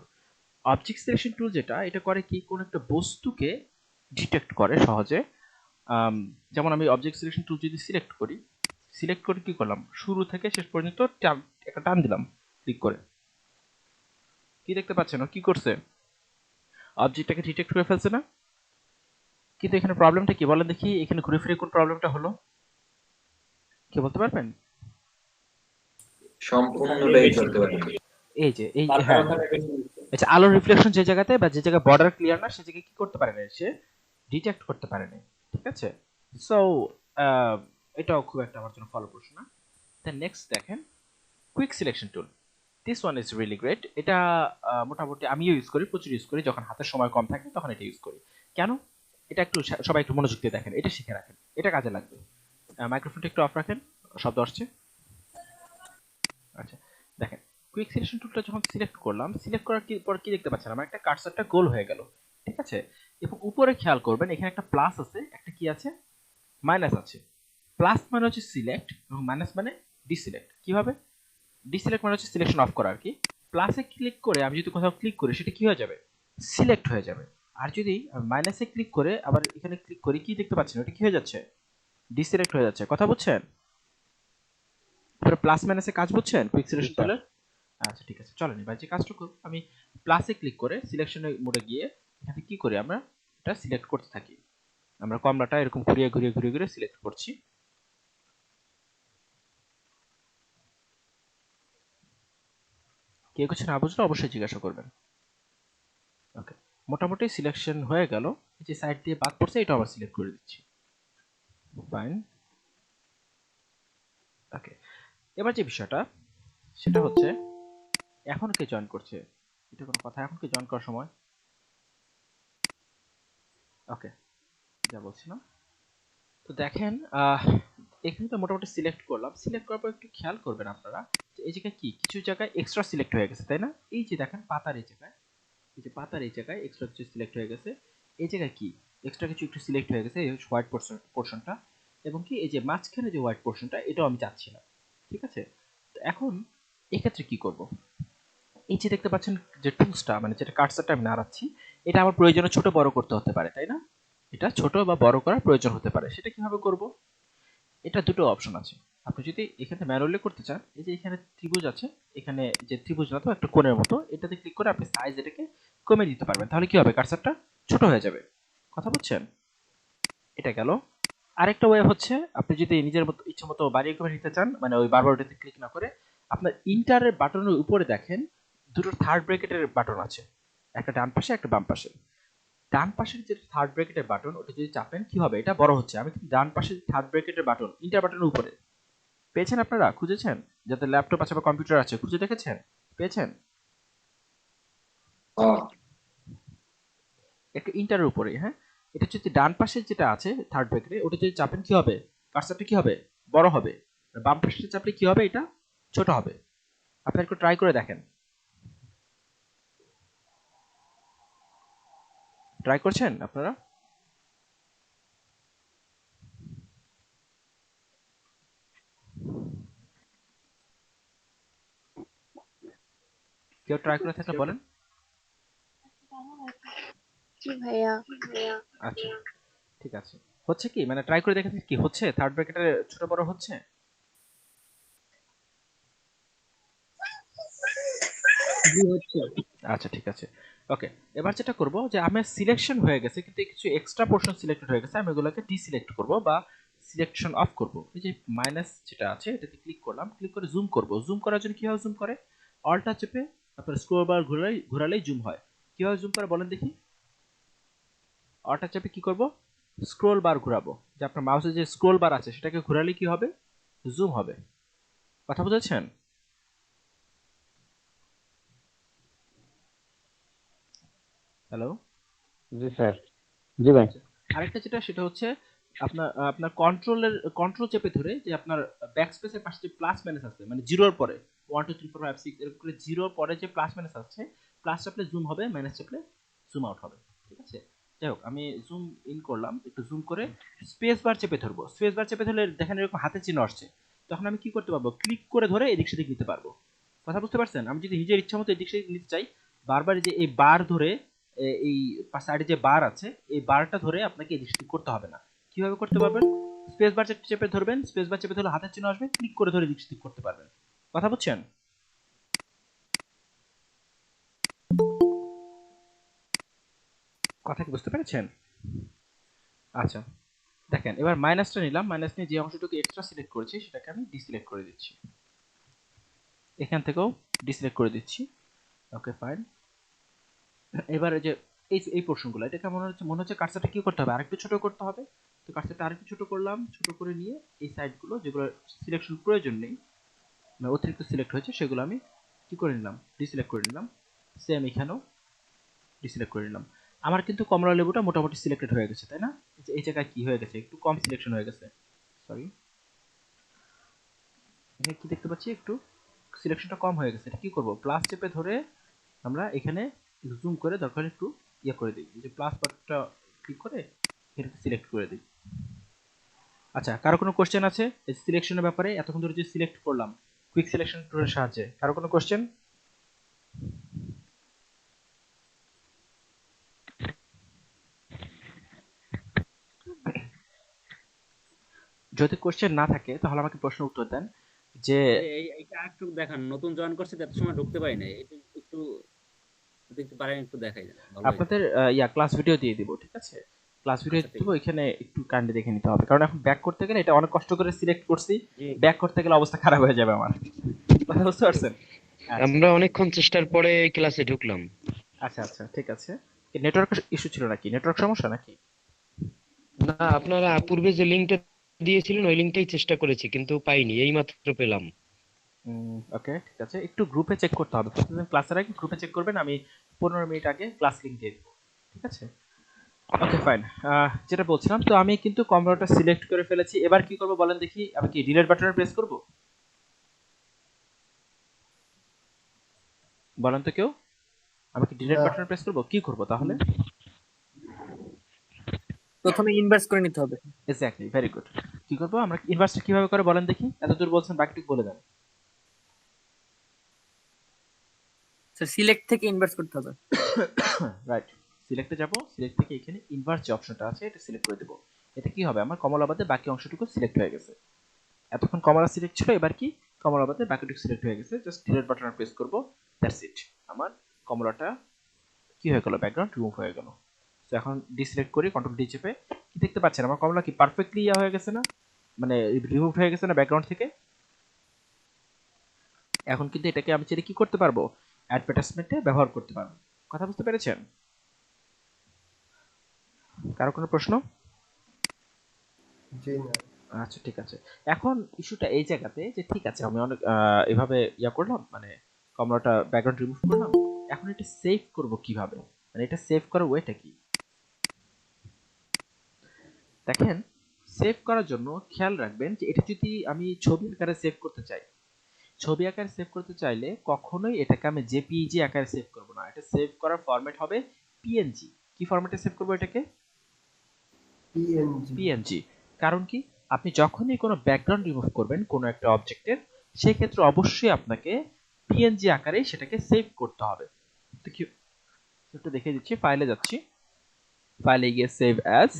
অবজেক্ট সিলেকশন টুল যেটা, এটা করে কি, কোন একটা বস্তুকে ডিটেক্ট করে সহজে। যেমন আমি অবজেক্ট সিলেকশন টুল যদি সিলেক্ট করি, সিলেক্ট করে কি করলাম, শুরু থেকে শেষ পর্যন্ত একটা টান দিলাম ক্লিক করে, কি দেখতে পাচ্ছেন ও কি করছে? অবজেক্টটাকে ডিটেক্ট করে ফেলছে না? কিন্তু এখানে প্রবলেমটা কি বলেন দেখি, এখানে ঘুরে ফিরে কোন প্রবলেমটা হলো, কে বলতে পারবেন? সম্পূর্ণটাই চলতে পারে না। এই যে এই, বারটা হ্যাঁ, কথাটা বেশি হচ্ছে। আচ্ছা, আলোর রিফ্লেকশন যে জায়গাতে বা যে জায়গায় বর্ডার ক্লিয়ার না, সে জায়গায় কি করতে পারে না, সে ডিটেক্ট করতে পারে না, ঠিক আছে? সো এটাও খুব একটা আমার জন্য ফলপ্রসূ না। দেন নেক্সট দেখেন quick selection tool, this one is really great. এটা মোটামুটি আমিও ইউজ করি, প্রচুর ইউজ করি, যখন হাতে সময় কম থাকে তখন এটা ইউজ করি। কেন? এটা একটু সবাই একটু মনোযোগ দিয়ে দেখেন, এটা শিখে রাখেন, এটা কাজে লাগবে। মাইক্রোফোনটা একটু অফ রাখেন, শব্দ আসছে। আচ্ছা, দেখেন, কুইক সিলেকশন টুলটা যখন সিলেক্ট করলাম, সিলেক্ট করার পর কি দেখতে পাচ্ছেন, আমার একটা কার্সারটা গোল হয়ে গেল, ঠিক আছে? এবং উপরে খেয়াল করবেন এখানে একটা প্লাস আছে, একটা কি আছে, মাইনাস আছে। প্লাস মানে হচ্ছে সিলেক্ট এবং মাইনাস মানে ডিসিলেক্ট। কিভাবে? ডিসিলেক্ট মানে হচ্ছে সিলেকশন অফ করা আর কি। প্লাসে ক্লিক করে আমি যদি কোথাও ক্লিক করি, সেটা কি হয়ে যাবে, সিলেক্ট হয়ে যাবে। আর যদি মাইনাসে ক্লিক করে আবার এখানে ক্লিক করি, কি দেখতে পাচ্ছেন, ওটা কি হয়ে যাচ্ছে, ডিসিলেক্ট হয়ে যাচ্ছে। কথা বুঝছেন? প্লাস মাইনাসে কাজ বুঝছেন কুইক জি সিলেকশন স্যার। টুলের? আচ্ছা, ঠিক আছে, চলেন এবার যে কাজটা করব, আমি প্লাসে ক্লিক করে সিলেকশনের মোডে গিয়ে এখানে কি করি, আমরা এটা সিলেক্ট করতে থাকি। আমরা কমলাটা এরকম ঘুরিয়ে ঘুরিয়ে ঘুরিয়ে ঘুরিয়ে সিলেক্ট করছি। কেউ কিছু না বুঝলে অবশ্যই জিজ্ঞাসা করবেন। ওকে, মোটামুটি সিলেকশন হয়ে গেল। এই যে সাইড দিয়ে বাদ পড়ছে, এটা আবার সিলেক্ট করে দিচ্ছি। ফাইন, ওকে। এবার যে বিষয়টা, সেটা হচ্ছে এখন কে জয়েন করছে, এটা কোনো কথা? এখন কে জয়েন করার সময়? ওকে, যা বলছিলাম, তো দেখেন এখানে তো মোটামুটি সিলেক্ট করলাম, সিলেক্ট করার পর একটু খেয়াল করবেন আপনারা যে এই জায়গায় কি কিছু জায়গায় এক্সট্রা সিলেক্ট হয়ে গেছে, তাই না? এই যে দেখেন পাতার এই জায়গায়, এই যে পাতার এই জায়গায় এক্সট্রা কিছু সিলেক্ট হয়ে গেছে। এই জায়গায় কি এক্সট্রা কিছু একটু সিলেক্ট হয়ে গেছে, এই হোয়াইট পোর্শনটা, এবং কি এই যে মাঝখানে যে হোয়াইট পোর্শনটা, এটাও আমি চাচ্ছি না। ঠিক আছে, তো এখন এক্ষেত্রে কি করব? এই যে দেখতে পাচ্ছেন যে টুলসটা, মানে যেটা কার্সারটা আমি নাড়াচ্ছি, এটা আমার প্রয়োজনে ছোট বড় করতে হতে পারে, তাই না? এটা ছোট বা বড় করার প্রয়োজন হতে পারে। সেটা কিভাবে করব? এটা দুটো অপশন আছে। আপনি যদি এখানে ম্যানুয়ালি করতে চান, এই যে এখানে ত্রিভুজ আছে, এখানে যে ত্রিভুজ না তো একটা কোণের মতো, এটাতে ক্লিক করে আপনি সাইজ এটাকে কমিয়ে দিতে পারবেন। তাহলে কি হবে? কার্সারটা ছোট হয়ে যাবে। কথা বুঝছেন? এটা গেল। আরেকটা ওয়ে হচ্ছে, আপনি যদি নিজের মতো ইচ্ছে মতো বাড়িয়ে কমে নিতে চান, মানে ওই বারবার ওটাতে ক্লিক না করে, আপনার ইন্টারের বাটনের উপরে দেখেন দুটো থার্ড ব্র্যাকেটের বাটন আছে, একটা ডান পাশে একটা বাম পাশে। ডান পাশের যে থার্ড ব্র্যাকেটের বাটন, ওটা যদি চাপেন কি হবে? এটা বড় হচ্ছে। আমি কিন্তু ডান পাশের থার্ড ব্র্যাকেটের বাটন ইন্টার বাটনের উপরে পেয়েছেন, আপনারা খুঁজেছেন? যাতে ল্যাপটপ আছে বা কম্পিউটার আছে, খুঁজে দেখেছেন? পেয়েছেন? হ্যাঁ একটা ইন্টারের উপরে, হ্যাঁ। এটা যদি ডান পাশে যেটা আছে থার্ড ব্র্যাকেটে, ওটা যদি চাপেন কি হবে? কার্সারটা কি হবে? বড় হবে। আর বাম পাশে চাপলে কি হবে? এটা ছোট হবে। আপনারা একটু ট্রাই করে দেখেন। ট্রাই করছেন আপনারা? কেউ ট্রাই করে থাকলে বলেন। জি ভাইয়া। আচ্ছা, ঠিক আছে। হচ্ছে কি, মানে ট্রাই করে দেখেন কি হচ্ছে? থার্ড ব্র্যাকেটের ছোট বড় হচ্ছে? জি হচ্ছে। আচ্ছা, ঠিক আছে। ওকে, এবার যেটা করব যে আমার সিলেকশন হয়ে গেছে কিন্তু কিছু এক্সট্রা পোর্শন সিলেক্টেড হয়ে গেছে, আমি ওগুলোকে ডিসিলেক্ট করব বা সিলেকশন অফ করব। এই যে মাইনাস যেটা আছে এটাতে ক্লিক করলাম, ক্লিক করে জুম করব। জুম করার জন্য কিভাবে জুম করে? অল্টা চেপে আপনার স্ক্রল বার ঘোরালেই জুম হয়। কিভাবে জুম করে বলেন দেখি? অল্টা চেপে কি করব? স্ক্রল বার ঘোরাবো, যে আপনার মাউসে যে স্ক্রল বার আছে সেটাকে ঘোরালে কি হবে? জুম হবে। কথা বুঝেছেন? হ্যালো? জি স্যার। জি ভাই। আচ্ছা, আরেকটা যেটা সেটা হচ্ছে আপনার আপনার কন্ট্রোল চেপে ধরে যে আপনার ব্যাক স্পেসের পাশে যে প্লাস মাইনাস আছে, মানে জিরোর পরে 1 2 3 4 5 6 এরকম করে জিরোর পরে যে প্লাস মাইনাস আছে, প্লাস চাপলে জুম হবে, মাইনাস চাপলে জুম আউট হবে। ঠিক আছে, যাই হোক, আমি জুম ইন করলাম, একটু জুম করে স্পেস বার চেপে ধরবো। স্পেস বার চেপে ধরলে দেখেন এরকম হাতে চিহ্ন আসছে, তখন আমি কি করতে পারবো? ক্লিক করে ধরে এদিক সেদিক নিতে পারবো। কথা বুঝতে পারছেন? আমি যদি নিজের ইচ্ছা মতো এদিক সেদিক নিতে চাই, বারবার যে এই বার ধরে এই সাইডে যে বার আছে, এই বারটা ধরে আপনাকে এদিক সেদিক করতে হবে না। কিভাবে করতে পারবেন? স্পেস বার চেপে ধরবেন, স্পেস বার চেপে ধরলে হাতের চিহ্ন আসবে, ক্লিক করে ধরে এদিক সেদিক করতে পারবেন। কথা বুঝছেন? কথা কি বুঝতে পেরেছেন? আচ্ছা, দেখেন এবার মাইনাসটা নিলাম, মাইনাস নিয়ে যে অংশটুকু এক্সট্রা সিলেক্ট করেছি সেটাকে আমি ডিসিলেক্ট করে দিচ্ছি। এখান থেকেও ডিসিলেক্ট করে দিচ্ছি। ওকে, ফাইন। এবার এই যে এই পোর্শনগুলো, এটা কেমন হচ্ছে? মনে হচ্ছে কার্সারটা কি করতে হবে? আরেকটু ছোট করতে হবে। তো কার্সারটা আরেকটু ছোট করলাম, ছোট করে নিয়ে এই সাইডগুলো যেগুলো সিলেকশন প্রয়োজন নেই, মানে অতিরিক্ত সিলেক্ট হয়েছে, সেগুলো আমি কি করে নিলাম? ডিসিলেক্ট করে নিলাম। সেম এখানেও ডিসিলেক্ট করে নিলাম। আমার কিন্তু কমলা লেবুটা মোটামুটি সিলেক্টেড হয়ে গেছে, তাই না? এই জায়গায় কি হয়ে গেছে? একটু কম সিলেকশন হয়ে গেছে। সরি, এখানে কি দেখতে পাচ্ছি? একটু সিলেকশনটা কম হয়ে গেছে। এটা কি করব? প্লাস চেপে ধরে আমরা এখানে জুম করে দরকার একটু ইয়ে করে দিই, যে প্লাস বাটনটা ক্লিক করে এটাকে সিলেক্ট করে দিই। আচ্ছা, কারো কোনো কোশ্চেন আছে এই সিলেকশনের ব্যাপারে? এতক্ষণ ধরে যে সিলেক্ট করলাম কুইক সিলেকশন টুলের সাহায্যে, কারো কোনো কোশ্চেন? যদি কোশ্চেন না থাকে তাহলে আমাকে প্রশ্ন উত্তর দেন যে এইটা একটু দেখান, নতুন জয়েন করছে তো এত সময় ঢুকতে পারি নাই, এটা একটু যদি একটু পারেন একটু দেখাই দেন, ভালো হয়। আপনাদের ক্লাস ভিডিও দিয়ে দিব, ঠিক আছে? ক্লাস ভিডিও আচ্ছা ঠিক দিব, আছে। এখানে একটু কাইন্ডলি দেখে নিতে হবে, কারণ এখন ব্যাক করতে গেলে এটা অনেক কষ্ট করে সিলেক্ট করছি, জি। ব্যাক করতে গেলে অবস্থা খারাপ হয়ে যাবে আমার। কথা বুঝতে পারছেন? আচ্ছা, আমরা অনেকক্ষণ চেষ্টার পরে ক্লাসে ঢুকলাম। আচ্ছা, আচ্ছা, ঠিক আছে। নেটওয়ার্ক ইস্যু ছিল নাকি? নেটওয়ার্ক সমস্যা নাকি? না, আপনারা পূর্বে যে লিঙ্কটা দিয়েছিলেন ওই লিঙ্কটাই চেষ্টা করেছি কিন্তু পাইনি, এইমাত্র পেলাম। ওকে, ঠিক আছে, একটু গ্রুপে চেক করতে হবে। প্রতিদিন ক্লাসের আগে গ্রুপে চেক করবেন, আমি 15 মিনিট আগে ক্লাস লিংক দিয়ে দেবো। ঠিক আছে, ওকে ফাইন। যেটা বলছিলাম, তো আমি কিন্তু কমলাটা সিলেক্ট করে ফেলেছি। এবার কি করব বলেন দেখি, আমি কি ডিলিট বাটনে প্রেস করব? বলেন তো কেউ, আমি কি ডিলিট বাটনে প্রেস করব? কি করব তাহলে? প্রথমে ইনভার্স করে নিতে হবে। Exactly, very good. কি করব আমরা, ইনভার্সটা কিভাবে করে বলেন দেখি, এতদূর বলছেন বাকিটুকু বলে দেন। স্যার সিলেক্ট থেকে ইনভার্স করতে হবে। রাইট, সিলেক্টে যাব, সিলেক্ট থেকে এখানে ইনভার্স যে অপশনটা আছে এটা সিলেক্ট করে দেব। এতে কি হবে, আমার কমলা বাদে বাকি অংশটুকু সিলেক্ট হয়ে গেছে। এতক্ষণ কমলা সিলেক্ট ছিল, এবার কি কমলা বাদে বাকিটুকু সিলেক্ট হয়ে গেছে। জাস্ট ডিলিট বাটন প্রেস করব, দ্যাটস ইট। আমার কমলাটা কি হয়ে গেল, ব্যাকগ্রাউন্ড রিমুভ হয়ে গেল। তো এখন ডিসিলেক্ট করি, কন্ট্রোল ডি চেপে, কি দেখতে পাচ্ছেন আমার কমলা কি পারফেক্টলি ইয়া হয়ে গেছে না, মানে রিমুভ হয়ে গেছে না ব্যাকগ্রাউন্ড থেকে। এখন কিন্তু এটাকে আমি চাইলে কি করতে পারবো, অ্যাডভার্টাইজমেন্টে ব্যবহার করতে পারবো। কথা বুঝতে পেরেছেন? কারো কোনো প্রশ্ন? জি না। আচ্ছা ঠিক আছে। এখন ইস্যুটা এই জায়গাতে যে ঠিক আছে আমি অনেক এভাবে ইয়া করলাম, মানে কমলাটা ব্যাকগ্রাউন্ড রিমুভ করলাম। এখন এটা সেভ করব কিভাবে, মানে এটা সেভ করার ওয়েটা কি? দেখেন, সেভ করার জন্য খেয়াল রাখবেন যে এটা যদি আমি ছবি আকারে সেভ করতে চাই, ছবি আকারে সেভ করতে চাইলে কখনোই এটাকে আমি জেপিইজি আকারে সেভ করব না। এটা সেভ করার ফরম্যাট হবে পিএনজি। কি ফরম্যাটে সেভ করব এটাকে? পিএনজি। পিএনজি। কারণ কি, আপনি যখনই কোনো ব্যাকগ্রাউন্ড রিমুভ করবেন কোনো একটা অবজেক্টের, সেই ক্ষেত্রে অবশ্যই আপনাকে পিএনজি আকারে সেটাকে সেভ করতে হবে। তো কি, একটু দেখিয়ে দিচ্ছি, ফাইলে যাচ্ছি, ফাইলে গিয়ে সেভ অ্যাজ,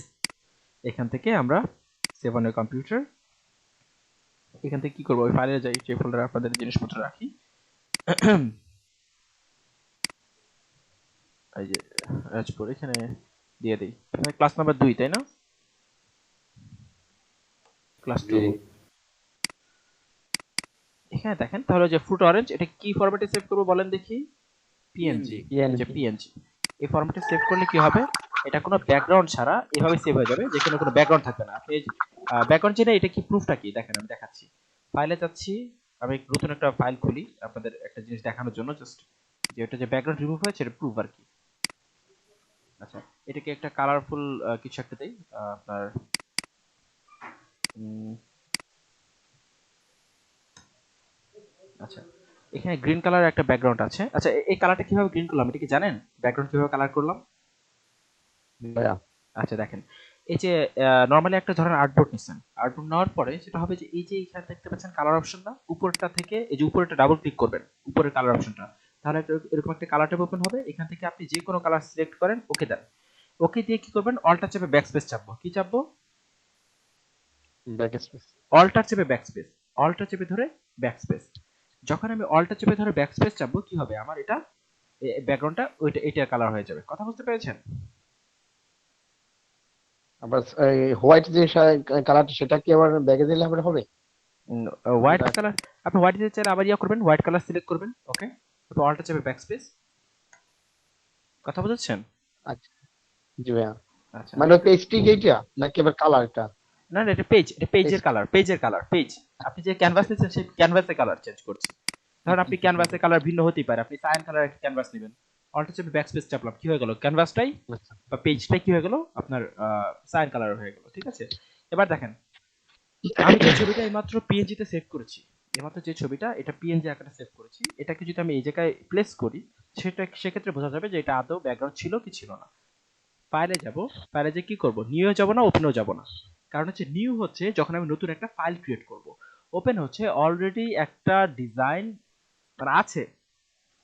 এখান থেকে আমরা সেভ অন ইওর কম্পিউটার, এখান থেকে কি করবো, ওই ফাইলে যাই, যে ফোল্ডারে আপনাদের জিনিসপত্র রাখি। এই যে রাজপুর, এখানে দিয়ে দিই। এখানে ক্লাস নাম্বার 2 তাই না? ক্লাস 2। জি এখানে দেখেন তাহলে যে ফ্রুট অরেঞ্জ, এটা কি ফরম্যাটে সেভ করবো বলেন দেখি? পিএনজি। যে পিএনজি, এই ফরম্যাটে সেভ করলে কি হবে, এটা কোনো ব্যাকগ্রাউন্ড ছাড়া এভাবে সেভ হয়ে যাবে, যেখানে কোনো ব্যাকগ্রাউন্ড থাকবে না। আপনি ব্যাকগ্রাউন্ড চেনে, এটা কি প্রুফটা কি দেখেন, আমি দেখাচ্ছি। ফাইলে যাচ্ছি, আমি নতুন একটা ফাইল খুলি আপনাদের একটা জিনিস দেখানোর জন্য, জাস্ট যে এটা যে ব্যাকগ্রাউন্ড রিমুভ হয়েছে এটা প্রুফ আর কি। আচ্ছা, এটাকে একটা কালারফুল কিছু একটা দেই, আপনার আচ্ছা, এখানে গ্রিন কালারের একটা ব্যাকগ্রাউন্ড আছে। আচ্ছা, এই কালারটা কিভাবে গ্রিন করলাম এটা কি জানেন? ব্যাকগ্রাউন্ড কিভাবে কালার করলাম? ভাইয়া আচ্ছা দেখেন, এই যে নরমালি একটা ধরেন আর্টবোর্ড নিছেন, আর্টবোর্ড নেওয়ার পরে যেটা হবে যে এই যে এখানে দেখতে পাচ্ছেন কালার অপশনটা, উপরটা থেকে এই যে উপরেটা ডাবল ক্লিক করবেন, উপরের কালার অপশনটা, তাহলে এরকম একটা কালার ট্যাব ওপেন হবে। এখান থেকে আপনি যে কোনো কালার সিলেক্ট করেন, ওকে দেন। ওকে দিয়ে কি করবেন, অল্টার চেপে ব্যাকস্পেস চাপবো। কি চাপবো? ব্যাকস্পেস। অল্টার চেপে ব্যাকস্পেস, অল্টার চেপে ধরে ব্যাকস্পেস। যখন আমি অল্টার চেপে ধরে ব্যাকস্পেস চাপবো, কি হবে, আমার এটা ব্যাকগ্রাউন্ডটা ওইটা এটার কালার হয়ে যাবে। কথা বুঝতে পেরেছেন? আবার হোয়াইট যে কালারটা সেটা কি আবার ব্যাগে দিলে আবার হবে? হোয়াইট কালার, আপনি হোয়াইট দিতে চাইলে আবার ইয়া করবেন, হোয়াইট কালার সিলেক্ট করবেন, ওকে, তারপর অল্টার চেপে ব্যাকস্পেস। কথা বুঝছেন? আচ্ছা জি ভাইয়া। আচ্ছা, মানে পেজটি এইটা নাকি আবার কালারটা? না না, এটা পেজ, এটা পেজের কালার, পেজের কালার, পেজ। আপনি যে ক্যানভাস নিচ্ছেন সেই ক্যানভাসের কালার চেঞ্জ করছে। ধরুন আপনি ক্যানভাসের কালার ভিন্ন হতেই পারে, আপনি সায়ান কালার একটা ক্যানভাস নেবেন, অল্টার চেপে ব্যাকস্পেস চাপলাম, কি হয়ে গেল, ক্যানভাসটাই আচ্ছা বা পেজটাই কি হয়ে গেল আপনার সায়ান কালার হয়ে গেল। ঠিক আছে, এবার দেখেন, আমি যে ছবিটা এইমাত্র পিএনজি তে সেভ করেছি, এইমাত্র যে ছবিটা এটা পিএনজি আকারে সেভ করেছি, এটাকে যদি আমি এই জায়গায় প্লেস করি, সেটা সেক্ষেত্রে বোঝা যাবে যে এটা আদৌ ব্যাকগ্রাউন্ড ছিল কি ছিল না। ফাইলে যাব, ফাইলে যে কি করব, নিউও যাব না, ওপেনও যাব না। কারণ হচ্ছে নিউ হচ্ছে যখন আমি নতুন একটা ফাইল ক্রিয়েট করব, ওপেন হচ্ছে অলরেডি একটা ডিজাইন মানে আছে,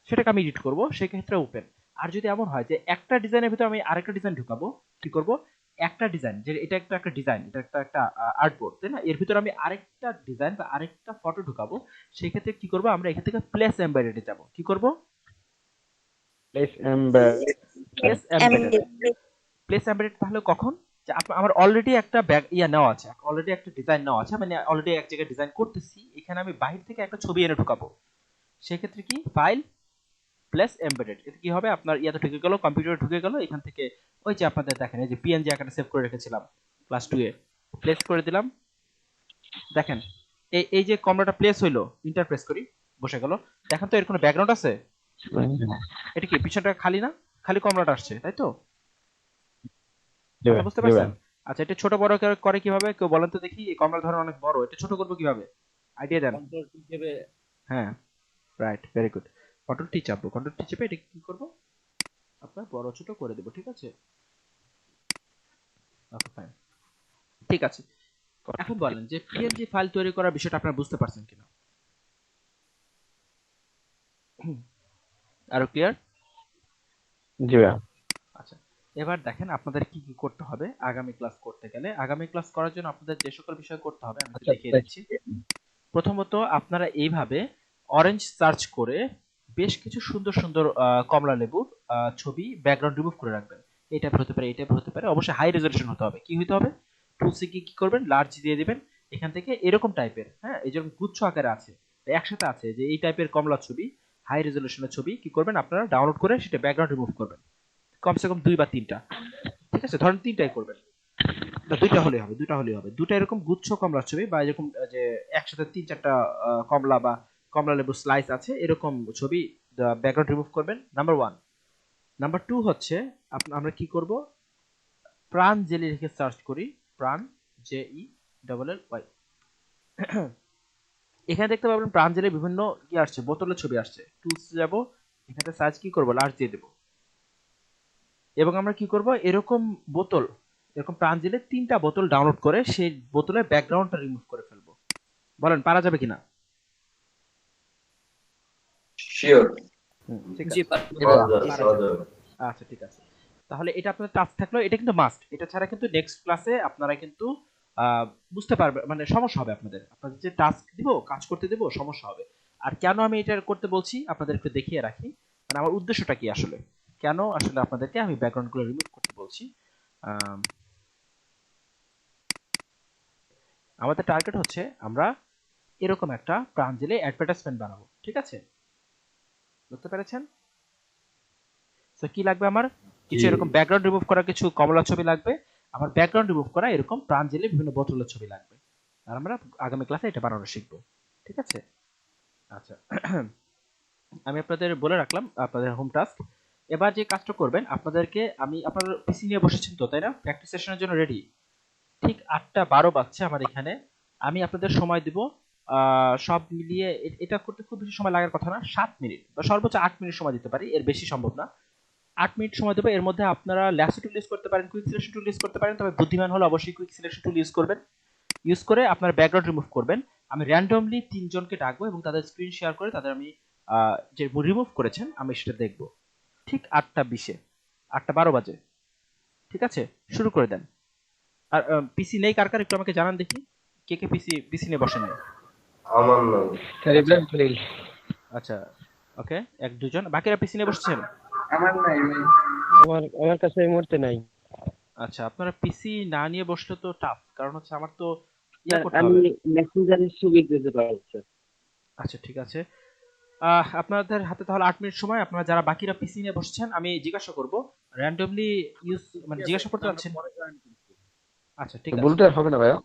সেটাকে আমি এডিট করব, সেক্ষেত্রে ওপেন। আর যদি এমন হয় যে একটা ডিজাইনের ভিতরে আমি আরেকটা ডিজাইন ঢুকাবো, কি করব, একটা ডিজাইন যে এটা একটা ডিজাইন, এটা একটা আর্টবোর্ড তাই না, এর ভিতরে আমি আরেকটা ডিজাইন বা আরেকটা ফটো ঢুকাবো, সেই ক্ষেত্রে কি করব, আমরা এখান থেকে প্লেস এমবেডেডে যাব। কি করব, place embed. Place embedded. Place embedded তাহলে কখন, যে আমার অলরেডি একটা ব্যাগ ইয়া নেওয়া আছে, অলরেডি একটা ডিজাইন নেওয়া আছে, মানে অলরেডি এক জায়গায় ডিজাইন করতেছি, এখানে আমি বাইরে থেকে একটা ছবি এনে ঢুকাবো, সেক্ষেত্রে কি ফাইল প্লাস এমবেডেড, এতে কি হবে, আপনার ইয়াতে ঢুকে গেল, কম্পিউটারে ঢুকে গেল, এখান থেকে ওই যে আপনাদের দেখেন এই যে পিএনজি আকারে সেভ করে রেখেছিলাম ক্লাস 2 এ, প্লেস করে দিলাম। দেখেন এই এই যে কমলাটা প্লেস হইলো, ইন্টার প্রেস করি, বসে গেল। দেখেন তো এর কোনো ব্যাকগ্রাউন্ড আছে? এটা কি পিছনটা খালি না, খালি কমলাটা আসছে, তাই তো? কথা বুঝতে পারছেন? আচ্ছা, এটা ছোট বড় করে কিভাবে কেউ বলেন তো দেখি? এই কমলার ধরন অনেক বড়, এটা ছোট করবো কিভাবে? আইডিয়া দেন। কন্ট্রোল হিসেবে হ্যাঁ, right, very good. Control T চাপবো, কন্ট্রোল টি চেপে এটা কি করব, আপনার বড় ছোট করে দেবো, ঠিক আছে? ওকে, ফাইন, ঠিক আছে। এখন বলেন যে পিএনজি ফাইল তৈরি করার বিষয়টা আপনারা বুঝতে পারছেন কিনা? আরো ক্লিয়ার? জি ভাইয়া। আচ্ছা, এবার দেখেন আপনাদের কি কি করতে হবে আগামী ক্লাস করতে গেলে। আগামী ক্লাস করার জন্য আপনাদের যে সকল বিষয় করতে হবে আমি একটু দেখিয়ে দিচ্ছি। প্রথমত আপনারা এইভাবে অরেঞ্জ সার্চ করে বেশ কিছু সুন্দর সুন্দর কমলা লেবুর ছবি ব্যাকগ্রাউন্ড রিমুভ করে রাখবেন। এই টাইপের হতে পারে, এই টাইপের হতে পারে, অবশ্যই হাই রেজলিউশন হতে হবে। কি হতে হবে? টুলসে কি করবেন, লার্জ দিয়ে দিবেন, এখান থেকে এরকম টাইপের, হ্যাঁ, এই যেরকম গুচ্ছ আকারে আছে একসাথে আছে যে এই টাইপের কমলা ছবি, হাই রেজলিউশনের ছবি কি করবেন আপনারা ডাউনলোড করে সেটা ব্যাকগ্রাউন্ড রিমুভ করবেন, কমসে কম 2 বা 3টা, ঠিক আছে? ধরেন 3টাই করবেন, না 2টা হলেই হবে, 2টা হলেই হবে। 2টা এরকম গুচ্ছ কমলার ছবি বা এরকম যে একসাথে 3-4টা কমলা বা কমলা লেবু স্লাইস আছে এরকম ছবি ব্যাকগ্রাউন্ড রিমুভ করবেন, নাম্বার 1। নাম্বার 2 হচ্ছে আমরা কি করব, প্রাণ জেলি লিখে সার্চ করি, প্রাণ JELLY। এখানে দেখতে পাবেন প্রাণ জেলির বিভিন্ন কি আসছে, বোতলের ছবি আসছে। টুলস যাব, এখানে সার্চ কি করব, লার্জ দিয়ে দেব, এবং আমরা কি করব এরকম বোতল, এরকম প্রাণ জেলের 3টা বোতল ডাউনলোড করে সেই বোতলের ব্যাকগ্রাউন্ডটা রিমুভ করে ফেলবো। বলেন পারা যাবে কিনা? শিওর। ঠিক জি আছে, আচ্ছা ঠিক আছে। তাহলে এটা আপনাদের টাস্ক থাকলো, এটা কিন্তু মাস্ট, এটা ছাড়া কিন্তু নেক্সট ক্লাসে আপনারা কিন্তু বুঝতে পারবে, মানে সমস্যা হবে আপনাদের যে টাস্ক দিব কাজ করতে দেব সমস্যা হবে। আর কেন আমি এটা করতে বলছি আপনাদের একটু দেখিয়ে রাখি, মানে আমার উদ্দেশ্যটা কি আসলে, কেন আসলে আপনাদেরকে আমি ব্যাকগ্রাউন্ডগুলো রিমুভ করতে বলছি। আমাদের টার্গেট হচ্ছে আমরা এরকম একটা প্রাঞ্জলি অ্যাডভার্টাইজমেন্ট বানাবো, ঠিক আছে? বুঝতে পেরেছেন? তো কি লাগবে আমার, কিছু এরকম ব্যাকগ্রাউন্ড রিমুভ করা কিছু কমলা ছবি লাগবে, আমার ব্যাকগ্রাউন্ড রিমুভ করা এরকম প্রাঞ্জলি বিভিন্ন বোতলের ছবি লাগবে, আর আমরা আগামী ক্লাসে এটা বানানো শিখবো, ঠিক আছে? আচ্ছা, আমি আপনাদের বলে রাখলাম আপনাদের হোম টাস্ক। এবার যে কাজটা করবেন আপনাদেরকে, আমি আপনার পিসি নিয়ে বসেছেন তো তাই না, প্র্যাকটিস সেশনের জন্য রেডি? ঠিক 8:12 বাজছে আমার এখানে। আমি আপনাদের সময় দিব সব মিলিয়ে এটা করতে খুব বেশি সময় লাগার কথা না, 7 মিনিট বা সর্বোচ্চ 8 মিনিট সময় দিতে পারি, এর বেশি সম্ভব না। 8 মিনিট সময় দেবো, এর মধ্যে আপনারা ল্যাসো টুল ইউজ করতে পারেন, কুইক সিলেকশন টুল ইউজ করতে পারেন, তবে বুদ্ধিমান হলে অবশ্যই কুইক সিলেকশন টুল ইউজ করবেন। ইউজ করে আপনার ব্যাকগ্রাউন্ড রিমুভ করবেন। আমি র্যান্ডমলি 3 জনকে ডাকবো এবং তাদের স্ক্রিন শেয়ার করে তাদের আমি যে রিমুভ করেছেন আমি সেটা দেখব। ঠিক 8:20-এ, 8:12 বাজে, ঠিক আছে? শুরু করে দেন। আর পিসি নেই কার কার একটু আমাকে জানান দেখি, কে কে পিসি নিয়ে বসেন নাই? আমার নাই। আচ্ছা, ওকে, 1-2 জন, বাকিরা পিসি নিয়ে বসছেন? আমার নাই ভাই। আমার কাছে এই মুহূর্তে নাই। আচ্ছা, আপনারা পিসি না নিয়ে বসলে তো টাফ, কারণ হচ্ছে আমার তো ইয়া করতে আমি হবে। মেসেঞ্জারের সুবিধা দিতে পারছি। আচ্ছা ঠিক আছে, আপনাদের হাতে তাহলে 8 মিনিট সময়। আপনারা যারা বাকিরা পিসি নিয়ে বসছেন আমি জিজ্ঞাসা করব র্যান্ডমলি ইউজ, মানে জিজ্ঞাসা করতে পারছেন? আচ্ছা ঠিক আছে, বলতে আর হবে না ভাইয়া।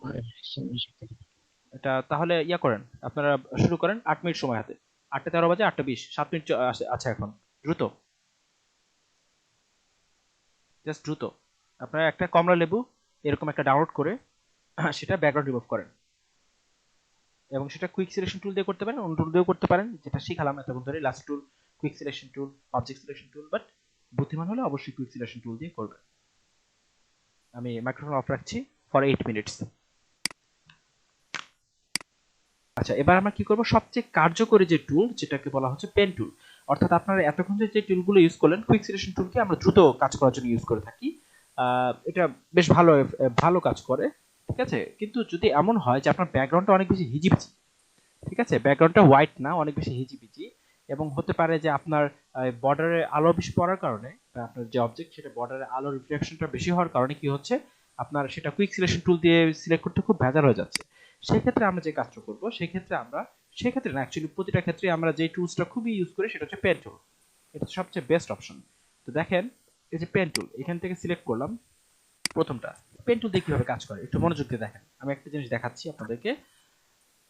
এটা তাহলে ইয়া করেন, আপনারা শুরু করেন। 8 মিনিট সময় হাতে, 8:13 বাজে, 8:20, 7 মিনিট আচ্ছা এখন দ্রুত, জাস্ট দ্রুত আপনারা একটা কমলা লেবু এরকম একটা ডাউনলোড করে সেটা ব্যাকগ্রাউন্ড রিমুভ করেন, এবং সেটা কুইক সিলেকশন টুল দিয়ে করতে পারেন, অন্য টুল দিয়েও করতে পারেন, যেটা শিখালাম এতক্ষণ ধরে, last tool, quick selection tool, object selection tool, but বুদ্ধিমান হলে অবশ্যই কুইক সিলেকশন টুল দিয়ে করবেন। আমি মাইক্রোফোন অফ রাখছি ফর 8 মিনিটস। আচ্ছা, এবার আমরা কি করব, সবচেয়ে কার্যকরী যে টুল যেটাকে বলা হচ্ছে পেন টুল, অর্থাৎ আপনারা এতক্ষণ যে টুলগুলো ইউজ করলেন, কুইক সিলেকশন টুলকে আমরা দ্রুত কাজ করার জন্য ইউজ করে থাকি। এটা বেশ ভালো কাজ করে, ঠিক আছে? কিন্তু যদি এমন হয় যে আপনার ব্যাকগ্রাউন্ডটা অনেক বেশি হিজিবিজি, ঠিক আছে, ব্যাকগ্রাউন্ডটা হোয়াইট না, অনেক বেশি হিজিবিজি, এবং হতে পারে যে আপনার বর্ডারে আলো বেশি পড়ার কারণে বা আপনার যে অবজেক্ট সেটা বর্ডারে আলো রিফ্লেকশনটা বেশি হওয়ার কারণে কি হচ্ছে, আপনার সেটা কুইক সিলেকশন টুল দিয়ে সিলেক্ট করতে খুব ভেজাল হয়ে যাচ্ছে। সেক্ষেত্রে আমরা যে কাজটা করবো, সেক্ষেত্রে না, অ্যাকচুয়ালি প্রতিটা ক্ষেত্রে আমরা যে টুলসটা খুবই ইউজ করি সেটা হচ্ছে পেন টুল। এটা সবচেয়ে বেস্ট অপশন। তো দেখেন, এই যে পেন টুল, এখান থেকে সিলেক্ট করলাম প্রথমটা। পেন টুল দিয়ে কিভাবে কাজ করে একটু মনোযোগ দিয়ে দেখেন, আমি একটা জিনিস দেখাচ্ছি আপনাদেরকে।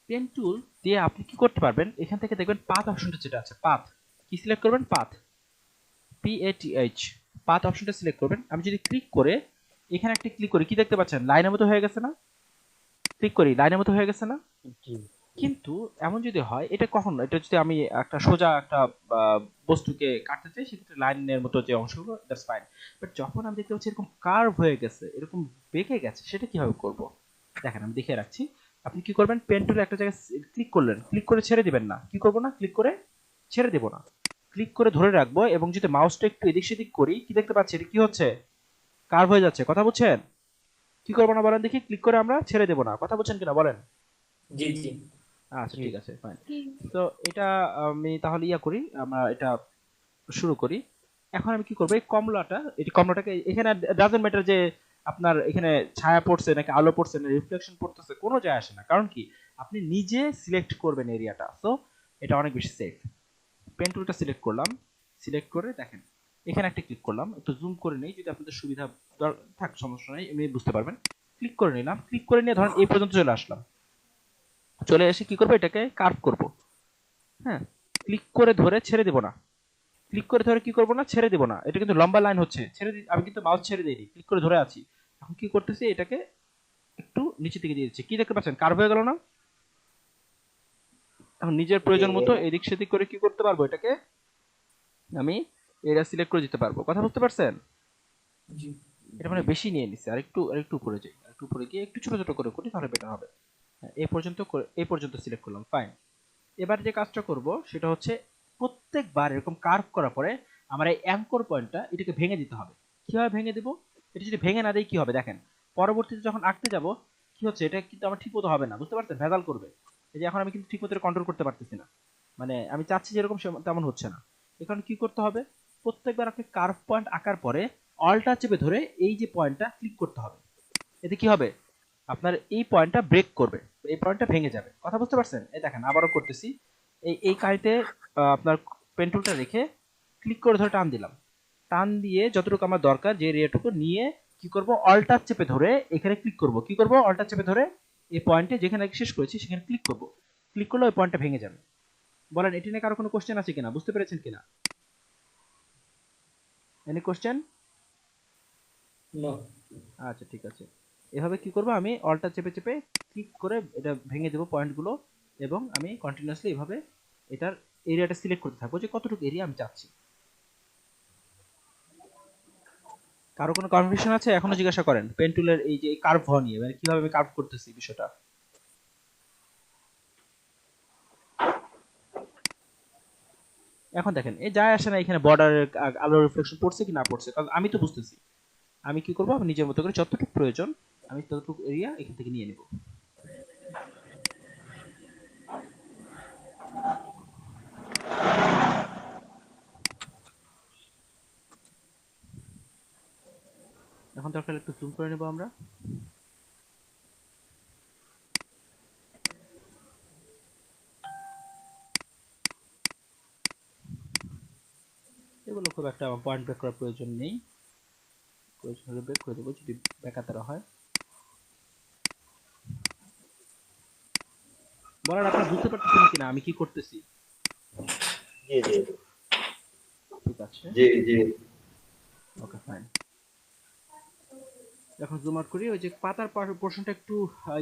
পেন টুল দিয়ে আপনি কি করতে পারবেন, এখান থেকে দেখবেন পাথ অপশনটা যেটা আছে, পাথ কি সিলেক্ট করবেন, পাথ, PATH, পাথ অপশনটা সিলেক্ট করবেন। আমি যদি ক্লিক করে এখানে একটা ক্লিক করি, কি দেখতে পাচ্ছেন লাইনের মতো হয়ে গেছে না? ক্লিক করি, লাইনের মতো হয়ে গেছে না? জি কিন্তু এমন যদি হয়, এটা কখন, এটা যদি আমি একটা সোজা একটা বস্তুকে কাটতে চাই সেক্ষেত্রে লাইনের মতো যে অংশগুলো দ্যাটস ফাইন। বাট যখন আমি দেখতে পাচ্ছি এরকম কার্ভ হয়ে গেছে, এরকম বেঁকে গেছে, সেটা কিভাবে করব? দেখেন আমি দেখিয়ে রাখছি। আপনি কি করবেন, পেন টুলে একটা জায়গায় ক্লিক করলেন, ক্লিক করে ছেড়ে দিবেন না। কি করব না, ক্লিক করে ছেড়ে দেব না, ক্লিক করে ধরে রাখবো এবং যদি মাউসটা একটু এদিক সেদিক করি, কি দেখতে পাচ্ছি, এটা কি হচ্ছে, কার্ভ হয়ে যাচ্ছে। কথা বুঝছেন? কি করবো না বলেন দেখি, ক্লিক করে আমরা ছেড়ে দেব না। কথা বুঝছেন কিনা বলেন? জি জি। আচ্ছা জি ঠিক আছে ফাইন। তো এটা আমি তাহলে ইয়া করি, আমরা এটা শুরু করি। এখন আমি কি করবো, এই কমলাটা, এই কমলাটাকে এখানে ডাজন্ট ম্যাটার যে আপনার এখানে ছায়া পড়ছে নাকি আলো পড়ছে না রিফ্লেকশন পড়তেছে, কোনো যায় আসে না। কারণ কি, আপনি নিজে সিলেক্ট করবেন এরিয়াটা, তো এটা অনেক বেশি সেফ। পেন টুলটা সিলেক্ট করলাম, সিলেক্ট করে দেখেন এখানে একটা ক্লিক করলাম, একটু জুম করে নেই যদি আপনাদের সুবিধা থাক, সমস্যা নেই, এমনি বুঝতে পারবেন। ক্লিক করে নিলাম, ক্লিক করে নিয়ে ধরেন এই পর্যন্ত চলে আসলাম। চলে এসে কি করবো, এটাকে কার্ভ করব। হ্যাঁ, ক্লিক করে ধরে ছেড়ে দেব না, ক্লিক করে ধরে কি করব না, ছেড়ে দেব না। এটা কিন্তু লম্বা লাইন হচ্ছে, ছেড়ে দিই আমি, কিন্তু মাউস ছেড়ে দিইনি, ক্লিক করে ধরে আছি। এখন কি করতেছি, এটাকে একটু নিচে থেকে দিয়ে দিচ্ছি। কি দেখতে পাচ্ছেন, কার্ভ হয়ে গেল না? এখন নিজের প্রয়োজন মতো এদিক সেদিক করে কি করতে পারবো, এটাকে আমি এরিয়া সিলেক্ট করে দিতে পারবো। কথা বুঝতে পারছেন? জি এটা মানে বেশি নিয়ে নিচ্ছে, আরেকটু উপরে যাই, আরেকটু উপরে গিয়ে একটু ছোট ছোট করে করি, তাহলে বেটার হবে। হ্যাঁ, এই পর্যন্ত সিলেক্ট করলাম, ফাইন। এবার যে কাজটা করব সেটা হচ্ছে, প্রত্যেকবার এরকম কার্ভ করার পরে আমার এই অ্যাঙ্কর পয়েন্টটা এটাকে ভেঙে দিতে হবে। কিভাবে ভেঙে দেব, এটা যদি ভেঙে না দেই কি হবে দেখেন, পরবর্তীতে যখন আঁকতে যাব কি হচ্ছে, এটা কিন্তু আমার ঠিক মতো হবে না, বুঝতে পারছেন, ভেজাল করবে। এই যে এখন আমি কিন্তু ঠিক মতো কন্ট্রোল করতে পারতেছি না, মানে আমি চাচ্ছি যেরকম তেমন হচ্ছে না। এখন কি করতে হবে, প্রত্যেকবার আপনি কার্ভ পয়েন্ট আঁকার পরে অল্টা চেপে ধরে এই যে পয়েন্টটা ক্লিক করতে হবে। এতে কি হবে, আপনার এই পয়েন্টটা ব্রেক করবে, এই পয়েন্টটা ভেঙে যাবে। কথা বুঝতে পারছেন? এই দেখেন আবারও করতেছি, এই কাঁইতে আপনার পেন টুলটা রেখে ক্লিক করে ধরে টান দিলাম, টান দিয়ে যতটুকু আমার দরকার যে এরিয়াটুকু নিয়ে কি করব, অল্টার চেপে ধরে এখানে ক্লিক করব। কি করব, অল্টার চেপে ধরে এই পয়েন্টে যেখানে শেষ করেছি সেখানে ক্লিক করব। ক্লিক করলে ওই পয়েন্টটা ভেঙে যাবে। বলেন এটি নিয়ে কারো কোনো কোশ্চেন আছে কিনা, বুঝতে পেরেছেন কিনা? Any question? না। আচ্ছা ঠিক আছে। এভাবে কি করব, আমি অল্টার চেপে চেপে ক্লিক করে এটা ভেঙে দেব পয়েন্টগুলো, এবং আমি কন্টিনিউয়াসলি এভাবে এটার এরিয়াটা সিলেক্ট করতে থাকবো যে কতটুকু এরিয়া আমি চাচ্ছি। কারো কোনো কনফিউশন আছে এখনো জিজ্ঞাসা করেন পেন টুলের এই যে কার্ভ হওয়া নিয়ে, মানে কিভাবে আমি কার্ভ করতেছি বিষয়টা। এখন দেখেন এই যায় আসে না, এখানে বর্ডারের আলোর রিফ্লেকশন পড়ছে কি না পড়ছে, কারণ আমি তো বুঝতেছি। আমি কি করব, আমি নিজের মতো করে যতটুকু প্রয়োজন আমি ততটুকু এরিয়া এখান থেকে নিয়ে নেব। এখন দরকার একটু জুম করে নেব আমরা। এগুলো খুব একটা পয়েন্ট ব্রেক করার প্রয়োজন নেই, প্রয়োজন হলে ব্রেক করে দেবো যদি বেকাতারা হয়। বলার আপনারা বুঝতে পারতেছেন কিনা আমি কি করতেছি? জি জি ঠিক আছে, জি জি। Okay fine. এখন জুম আউট করি, ওই যে পাতার পোর্শনটা একটু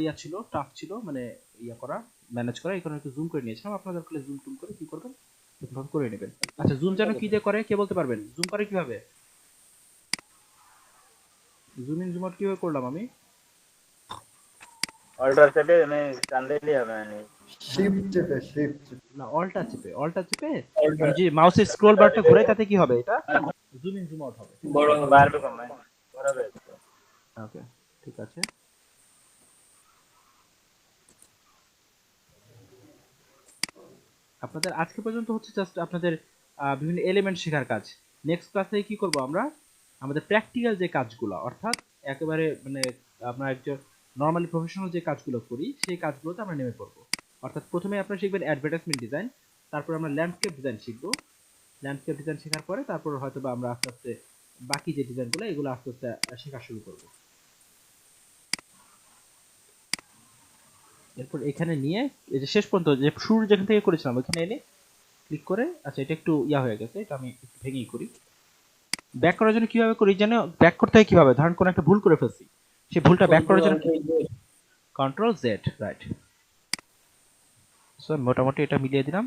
ইয়া ছিল, টাফ ছিল, মানে ইয়া করা, ম্যানেজ করা, এই কারণে একটু জুম করে নিয়েছিলাম। আপনাদের দরকার জুম টুম করে কি করবেন, এরকম করে নেবেন। আচ্ছা জুম যেন কি দিয়ে করে কে বলতে পারবেন, জুম করে কিভাবে, জুম ইন জুম আউট কিভাবে করলাম আমি? অল্টার চেপে মানে টান দিলেই হবে মানে শিফট চেপে শিফট। না অল্টা চেপে আমি যে মাউসের স্ক্রল বারটা ঘোরাই তাতে কি হবে, এটা জুম ইন জুম আউট হবে। বড় হবে। বাড়বে কমে বরাবর। ওকে ঠিক আছে। আপনাদের আজকে পর্যন্ত হচ্ছে জাস্ট আপনাদের বিভিন্ন এলিমেন্ট শেখার কাজ। নেক্সট ক্লাসে কি করব আমরা, আমাদের প্র্যাকটিক্যাল যে কাজগুলো, অর্থাৎ একেবারে মানে আমরা একজন নর্মালি প্রফেশনাল যে কাজগুলো করি সেই কাজগুলোতে আমরা নেমে পড়বো। অর্থাৎ প্রথমে আপনারা শিখবেন অ্যাডভার্টাইজমেন্ট ডিজাইন, তারপর আমরা ল্যান্ডস্কেপ ডিজাইন শিখবো। ল্যান্ডস্কেপ ডিজাইন শেখার পরে তারপর হয়তো বা আমরা আস্তে আস্তে বাকি যে ডিজাইনগুলো এগুলো আস্তে আস্তে শেখা শুরু করব। এরপর এখানে নিয়ে এই যে শেষ পর্যন্ত যে শুরু যেখান থেকে করেছিলাম ওইখানে এনে ক্লিক করে, আচ্ছা এটা একটু ইয়া হয়ে গেছে, এটা আমি একটু ভেঙেই করি। ব্যাক করার জন্য কিভাবে করি জানো? ব্যাক করতে হয় কিভাবে? ধরেন কোন একটা ভুল করে ফেলছি, সেই ভুলটা ব্যাক করার জন্য কন্ট্রোল জেড, রাইট। সো মোটামুটি এটা মিলিয়ে দিলাম,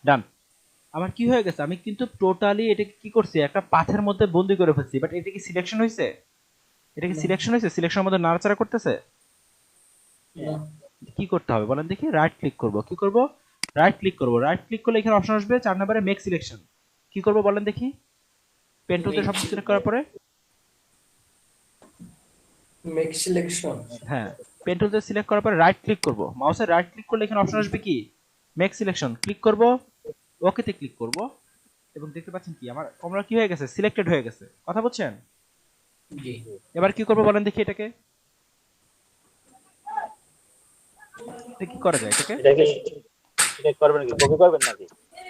ডান। আমার কি হয়ে গেছে, আমি কিন্তু টোটালি এটাকে কি করছি, একটা পাথের মধ্যে বন্দি করে ফেলছি। বাট এটা কি সিলেকশন হয়েছে? এটা কি সিলেকশন হয়েছে? সিলেকশনের মধ্যে নাড়াচাড়া করতেছে? কি করতে হবে বলেন দেখি? রাইট ক্লিক করব। কি করব? রাইট ক্লিক করব। রাইট ক্লিক করলে এখানে অপশন আসবে 4 নম্বরে মেক সিলেকশন। কি করব বলেন দেখি? পেন টুলতে সব সিলেক্ট করার পরে মেক সিলেকশন। হ্যাঁ, পেন টুলতে সিলেক্ট করার পরে রাইট ক্লিক করব। মাউসের রাইট ক্লিক করলে এখানে অপশন আসবে কি? Make selection. ক্লিক করব, ওকে তে ক্লিক করব, এবং দেখতে পাচ্ছেন কি আমার কমলা কি হয়ে গেছে? সিলেক্টেড হয়ে গেছে। কথা বুঝছেন? জি। এবার কি করব বলেন দেখি এটাকে? এটা কি করা যায় এটাকে? এটা কি সিলেক্ট করবেন কি কপি করবেন নাকি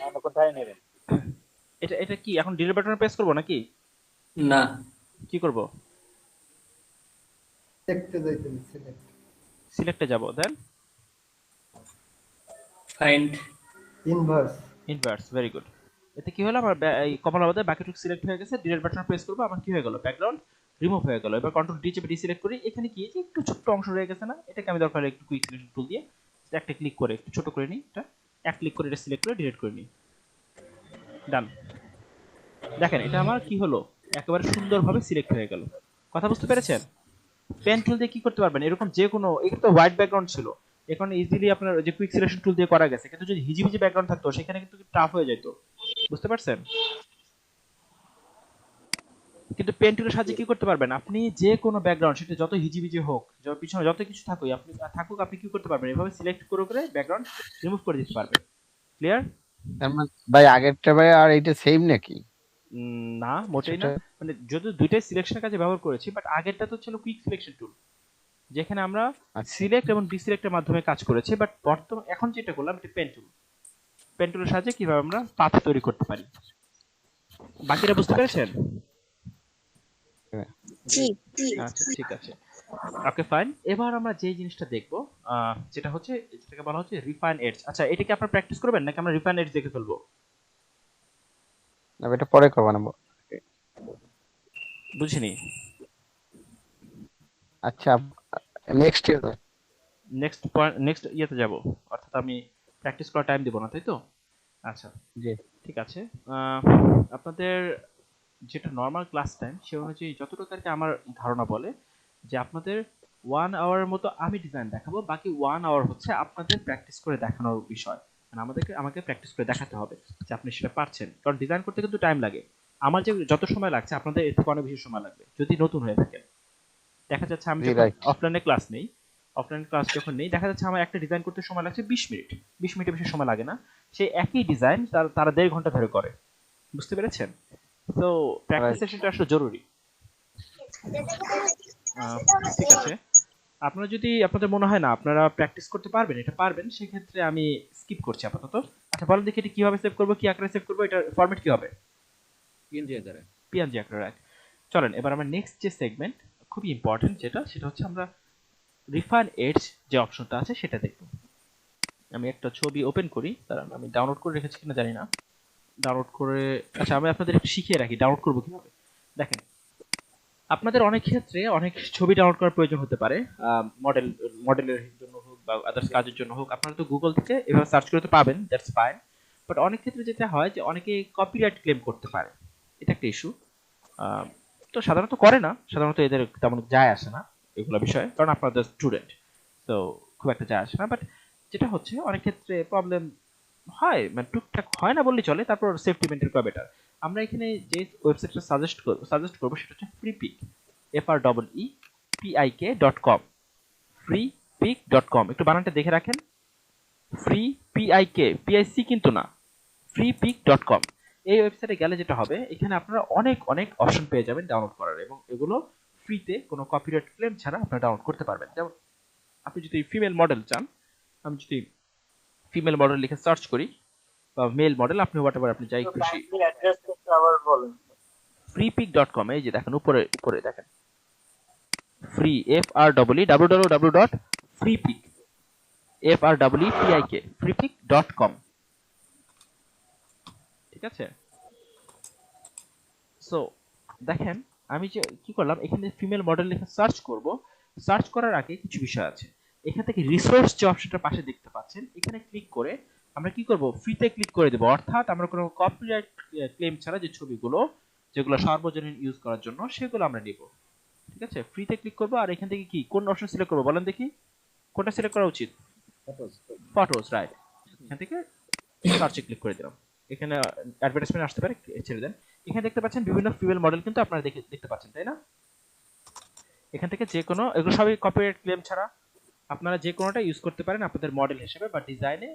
অন্য কোথায় নেবেন? এটা এটা কি এখন ডিলিট বাটনে প্রেস করব নাকি না, কি করব? দেখতে যাইতে সিলেক্ট সিলেক্টে যাব, then find inverse inverse, very good. এতে কি হলো, আমার এই কমলা বাদে বাকিটুকু সিলেক্ট হয়ে গেছে। ডিলিট বাটন প্রেস করব, আমার কি হয়ে গেল? ব্যাকগ্রাউন্ড রিমুভ হয়ে গেল। এবার কন্ট্রোল ডি চেপে ডিসিলেক্ট করি। এখানে কি যে একটু ছোট্ট অংশ রয়ে গেছে না, এটাকে আমি দরকার হলে একটু কুইক সিলেকশন টুল দিয়ে একটা ক্লিক করে একটু ছোট করে নিই। এটা এক ক্লিক করে এটা সিলেক্ট করে ডিলিট করে নিই, ডান। দেখেন এটা আমার কি হলো, একেবারে সুন্দরভাবে সিলেক্ট হয়ে গেল। কথা বুঝতে পেরেছেন? পেন টুল দিয়ে কি করতে পারবেন, এরকম যে কোনো, এটা তো হোয়াইট ব্যাকগ্রাউন্ড ছিল, এখন ইজিলি আপনার যে কুইক সিলেকশন টুল দিয়ে করা গেছে। কিন্তু যদি হিজিবিজি ব্যাকগ্রাউন্ড থাকতো সেখানে কিন্তু টাফ হয়ে যেত, বুঝতে পারছেন? কিন্তু পেন টুলের সাহায্যে কি করতে পারবেন, আপনি যে কোনো ব্যাকগ্রাউন্ড সেটা যত হিজিবিজি হোক, পিছনে যত কিছু থাকুক আপনি কি করতে পারবেন, এভাবে সিলেক্ট করে করে ব্যাকগ্রাউন্ড রিমুভ করে দিতে পারবেন। ক্লিয়ার? তার মানে ভাই আগেরটা ভাই আর এইটা সেম নাকি? না মোটেই না, মানে যদি দুইটাই সিলেকশনের কাজে ব্যবহার করেছি, বাট আগেরটা তো ছিল কুইক সিলেকশন টুল, যেখানে আমরা আচ্ছা সিলেক্ট এবং ডিসিলেক্টের মাধ্যমে কাজ করেছি। বাট বর্তমান এখন যেটা করলাম এটা পেন টুল। পেন টুলের সাহায্যে কিভাবে আমরা পাথ তৈরি করতে পারি। বাকিটা বুঝতে পেরেছেন? আচ্ছা ঠিক আছে, ওকে ফাইন। এবার আমরা যে জিনিসটা দেখব যেটা হচ্ছে, যেটাকে বলা হচ্ছে রিফাইন এডজ। আচ্ছা এটা কি আপনারা প্র্যাকটিস করবেন নাকি আমরা রিফাইন এডজ দেখে ফেলবো? না এটা পরে করব না। বুঝিনি। আচ্ছা next year next point, next ইয়েতে যাব, অর্থাৎ আমি প্র্যাকটিস করার টাইম দেব না, তাই তো? আচ্ছা জি ঠিক আছে। আপনাদের যেটা নর্মাল ক্লাস টাইম সে অনুযায়ী যতটুকু আর কি আমার ধারণা বলে যে আপনাদের 1 আওয়ারের মতো আমি ডিজাইন দেখাবো, বাকি 1 আওয়ার হচ্ছে আপনাদের প্র্যাকটিস করে দেখানোর বিষয়। মানে আমাকে প্র্যাকটিস করে দেখাতে হবে যে আপনি সেটা পারছেন, কারণ ডিজাইন করতে কিন্তু টাইম লাগে। আমার যে যত সময় লাগছে আপনাদের এর থেকে অনেক বেশি সময় লাগবে যদি নতুন হয়ে থাকেন। দেখা যাচ্ছে আমি জি যখন রাইট অফলাইনে ক্লাস নেই, অফলাইন ক্লাস যখন নেই দেখা যাচ্ছে আমার একটা ডিজাইন করতে সময় লাগছে 20 মিনিট, 20 মিনিটের বেশি সময় লাগে না। সেই একই ডিজাইন তারা 1.5 ঘন্টা ধরে করে, বুঝতে পেরেছেন? তো প্র্যাকটিস রাইট সেশনটা আসলে জরুরি। আহ, ঠিক আছে, আপনারা যদি আপনাদের মনে হয় না আপনারা প্র্যাকটিস করতে পারবেন, এটা পারবেন, সেক্ষেত্রে আমি স্কিপ করছি আপাতত। আচ্ছা বলেন দেখি এটা কিভাবে সেভ করবো, কি আকারে সেভ করবো, এটার ফরম্যাট কি হবে? পিএনজি আকারে। পিএনজি আকারে, রাইট। চলেন এবার আমরা নেক্সট যে সেগমেন্ট খুবই ইম্পর্টেন্ট সেটা হচ্ছে আমরা রিফাইন এডজ যে অপশনটা আছে সেটা দেখব। আমি একটা ছবি ওপেন করি, দাঁড়ান আমি ডাউনলোড করে রেখেছি কিনা জানি না, ডাউনলোড করে, আচ্ছা আমি আপনাদের একটু শিখিয়ে রাখি ডাউনলোড করবো কিভাবে। দেখেন আপনাদের অনেক ক্ষেত্রে অনেক ছবি ডাউনলোড করার প্রয়োজন হতে পারে, মডেলের জন্য হোক বা আদার্স কাজের জন্য হোক। আপনারা তো গুগল থেকে এভাবে সার্চ করে তো পাবেন, দ্যাটস ফাইন। বাট অনেক ক্ষেত্রে যেটা হয় যে অনেকে কপিরাইট ক্লেম করতে পারে, এটা একটা ইস্যু। তো সাধারণত করে না, সাধারণত এদের তেমন যায় আসে না এগুলো বিষয়ে, কারণ আপনাদের স্টুডেন্ট, তো খুব একটা যায় আসে না। বাট যেটা হচ্ছে অনেক ক্ষেত্রে প্রবলেম হয়, মানে টুকটাক হয় না বললেই চলে, তারপর সেফটি মেনটেন করা বেটার। আমরা এখানে যে ওয়েবসাইটটা সাজেস্ট করবো সেটা হচ্ছে ফ্রিপিক, FREEPIK.com, freepik.com। একটু বানানটা দেখে রাখেন, ফ্রি PIC কিন্তু না, freepik.com। এই ওয়েবসাইটে গেলে যেটা হবে, এখানে আপনারা অনেক অনেক অপশন পেয়ে যাবেন ডাউনলোড করার, এবং এগুলো ফ্রিতে কোনো কপিরাইট ক্লেম ছাড়া আপনারা ডাউনলোড করতে পারবেন। যেমন আপনি যদি ফিমেল মডেল চান, আমি যদি ফিমেল মডেল লিখে সার্চ করি, বা মেল মডেল, আপনি হোয়াটএভার আপনি যাই খুশি, অ্যাড্রেসটা আবার বলেন। freepik.com, এই যে দেখেন উপরে উপরে দেখেন ফ্রি, www.freepik, freepik.com। ঠিক আছে, সো দেখেন আমি যে কি করলাম, এখানে ফিমেল মডেল লিখে সার্চ করব। সার্চ করার আগে কিছু বিষয় আছে। এখান থেকে রিসোর্স যে অপশনটা পাশে দেখতে পাচ্ছেন, এখানে ক্লিক করে আমরা কি করব, ফ্রিতে ক্লিক করে দেব। অর্থাৎ আমরা কোনো কপিরাইট ক্লেম ছাড়া যে ছবিগুলো যেগুলো সার্বজনীন ইউজ করার জন্য, সেগুলো আমরা নিব। ঠিক আছে, ফ্রিতে ক্লিক করব। আর এখান থেকে কি কোন অপশন সিলেক্ট করব বলেন দেখি, কোনটা সিলেক্ট করা উচিত? Photos, right. এখান থেকে সার্চে ক্লিক করে দিলাম। এখানে অ্যাডভার্টাইজমেন্ট আসতে পারে, ছেড়ে দেন। এখানে দেখতে পাচ্ছেন বিভিন্ন ফিমেল মডেল কিন্তু আপনারা দেখতে পাচ্ছেন, তাই না? এখান থেকে যে কোনো, এগুলো সবই কপিরাইট ক্লেম ছাড়া, আপনারা যে কোনোটা ইউজ করতে পারেন আপনাদের মডেল হিসেবে বা ডিজাইনে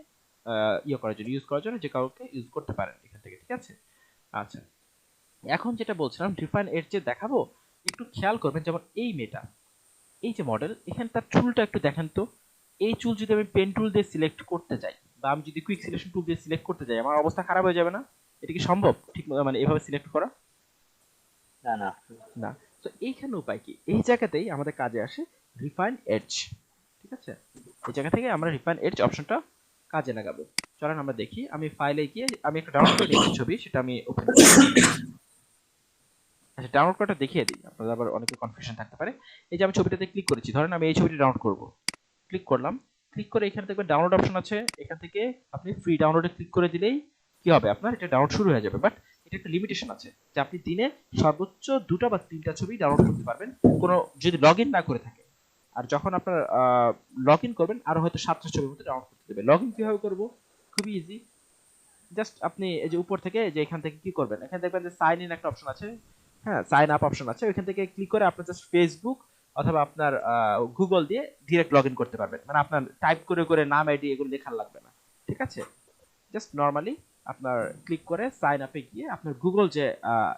করার জন্য, ইউজ করার জন্য যে কাউকে ইউজ করতে পারেন এখান থেকে। ঠিক আছে, আচ্ছা এখন যেটা বলছিলাম ডিফাইন এর যে দেখাবো, একটু খেয়াল করবেন। যেমন এই মেয়েটা, এই যে মডেল, এখানে তার চুলটা একটু দেখেন তো। এই চুল যদি আমি পেন টুল দিয়ে সিলেক্ট করতে যাই বা আমি যদি কুইক সিলেকশন টুল দিয়ে সিলেক্ট করতে যাই, আমার অবস্থা খারাপ হয়ে যাবে না? এটা কি সম্ভব ঠিক মানে এভাবে সিলেক্ট করা? না না না। তো এইখানে উপায় কি, এই জায়গাতেই আমাদের কাজে আসে রিফাইন এডজ। ঠিক আছে, এই জায়গা থেকে আমরা রিফাইন এডজ অপশনটা কাজে লাগাবো। চলেন আমরা দেখি। আমি ফাইলে গিয়ে আমি একটা ডাউনলোড করে নিয়েছি ছবি, সেটা আমি ওপেন করি। আচ্ছা, ডাউনলোড করাটা দেখিয়ে দিই, আপনাদের আবার অনেকে কনফিউশন থাকতে পারে। এই যে আমি ছবিটাতে ক্লিক করেছি, ধরেন আমি এই ছবিটি ডাউনলোড করব। ক্লিক করলাম, ক্লিক করে এখানে দেখবেন ডাউনলোড অপশন আছে। এখান থেকে আপনি ফ্রি ডাউনলোডে ক্লিক করে দিলেই কি হবে, আপনার এটা ডাউনলোড শুরু হয়ে যাবে। বাট এটা একটা লিমিটেশন আছে যে আপনি দিনে সর্বোচ্চ 2টা বা 3টা ছবি ডাউনলোড করতে পারবেন, কোনো যদি লগ ইন না করে থাকে। আর যখন আপনার লগ ইন করবেন, আরো হয়তো 7টা ছবির মতো ডাউনলোড করতে দেবে। লগ ইন কিভাবে করবো, খুবই ইজি। জাস্ট আপনি এই যে উপর থেকে, যে এখান থেকে কি করবেন, এখানে দেখবেন যে সাইন ইন একটা অপশন আছে, হ্যাঁ সাইন আপ অপশন আছে। ওইখান থেকে ক্লিক করে আপনার জাস্ট ফেসবুক অথবা আপনার গুগল দিয়ে ডিরেক্ট লগ ইন করতে পারবেন। মানে আপনার টাইপ করে করে নাম আইডি এগুলো লেখার লাগবে না। ঠিক আছে, জাস্ট নর্মালি আপনার ক্লিক করে সাইন আপে গিয়ে আপনার গুগল যে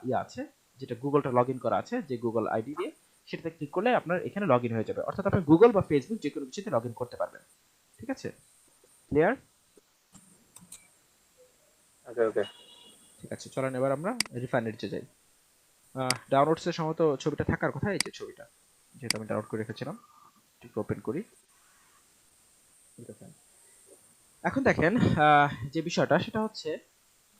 ইয়ে আছে, যেটা গুগলটা লগ ইন করা আছে যে গুগল আইডি দিয়ে, সেটাতে ক্লিক করলে আপনার এখানে লগ ইন হয়ে যাবে। অর্থাৎ আপনি গুগল বা ফেসবুক যে কোনো কিছুতে লগ ইন করতে পারবেন। ঠিক আছে, ক্লিয়ার? ওকে ওকে ঠিক আছে, চলেন এবার আমরা রিফাইনারিতে যাই। ডাউনলোডসে সম্ভবত ছবিটা থাকার কথা, এই যে ছবিটা যেটা আমি ডাউনলোড করে রেখেছিলাম, একটু ওপেন করি। এখন দেখেন যে বিষয়টা সেটা হচ্ছে,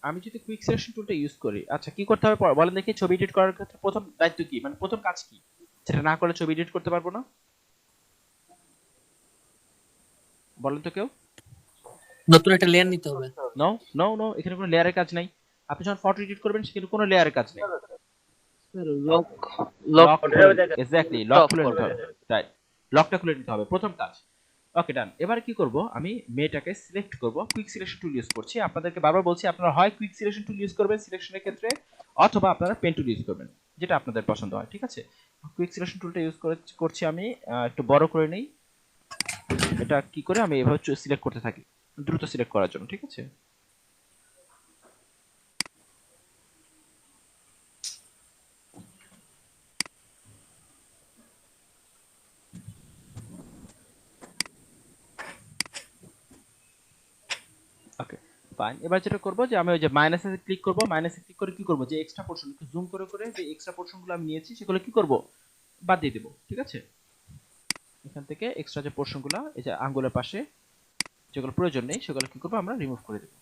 আমি যদি কুইক সিলেকশন টুলটা ইউজ করি, আচ্ছা কি করতে হবে বলেন দেখি। ছবি এডিট করার ক্ষেত্রে প্রথম দায়িত্ব কি, মানে প্রথম কাজ কি, সেটা না করলে ছবি এডিট করতে পারবো না? বলেন তো কেউ। নতুন একটা লেয়ার নিতে হবে। নো নো নো, এখানে কোনো লেয়ারের কাজ নাই। আপনি যখন ফটো এডিট করবেন সেখানে কোনো লেয়ারের কাজ নেই। লক লক ওটা দেখা এক্স্যাক্টলি, লক Lock খুলে নিতে করবে। হবে। রাইট, লকটা খুলে নিতে হবে প্রথম কাজ। ওকে ডান। এবার কি করব, আমি মেয়েটাকে সিলেক্ট করব, কুইক সিলেকশন টুল ইউজ করছি। আপনাদেরকে বারবার বলছি, আপনারা হয় কুইক সিলেকশন টুল ইউজ করবেন সিলেকশনের ক্ষেত্রে, অথবা আপনারা পেন টুল ইউজ করবেন, যেটা আপনাদের পছন্দ হয়। ঠিক আছে, কুইক সিলেকশন টুলটা ইউজ করছি আমি। একটু বড় করে নেই। এটা কি করে আমি এভাবে সিলেক্ট করতে থাকি দ্রুত সিলেক্ট করার জন্য। ঠিক আছে, ওকে ফাইন। এবার যেটা করব যে আমি ওই যে মাইনাসে ক্লিক করব। মাইনাসে ক্লিক করে কি করব, যে এক্সট্রা পোরশন একটু জুম করে করে যে এক্সট্রা পোরশনগুলো আমি নিয়েছি সেগুলো কি করব, বাদ দিয়ে দেব। ঠিক আছে, এখান থেকে এক্সট্রা যে পোরশনগুলো এই যে আঙ্গুলের পাশে যেগুলো প্রয়োজন নেই সেগুলো কি করব, আমরা রিমুভ করে দেব।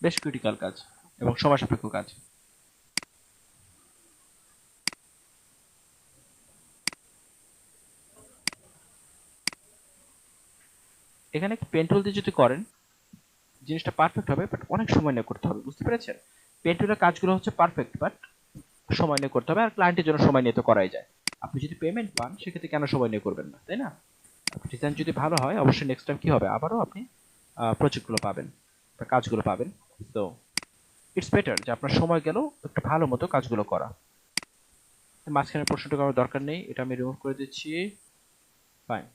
বেশ ক্রিটিক্যাল কাজ এবং সময় সাপেক্ষ কাজ। এখানে পেন টুল দিয়ে যদি করেন জিনিসটা পারফেক্ট হবে, বাট অনেক সময় নিয়ে করতে হবে, বুঝতে পেরেছেন? পেন টুলের কাজগুলো হচ্ছে পারফেক্ট, বাট সময় নিয়ে করতে হবে। আর ক্লায়েন্টের জন্য সময় নিয়ে তো করাই যায়। আপনি যদি পেমেন্ট পান সেক্ষেত্রে কেন সময় নিয়ে করবেন না, তাই না? ডিজাইন যদি ভালো হয় অবশ্যই নেক্সট টাইম কি হবে, আবারও আপনি প্রজেক্টগুলো পাবেন বা কাজগুলো পাবেন। তো ইটস বেটার যে আপনার সময় গেল একটু ভালো মতো কাজগুলো করা। মাঝখানে প্রশ্নটা করার দরকার নেই, এটা আমি রিমুভ করে দিচ্ছি। ফাইন,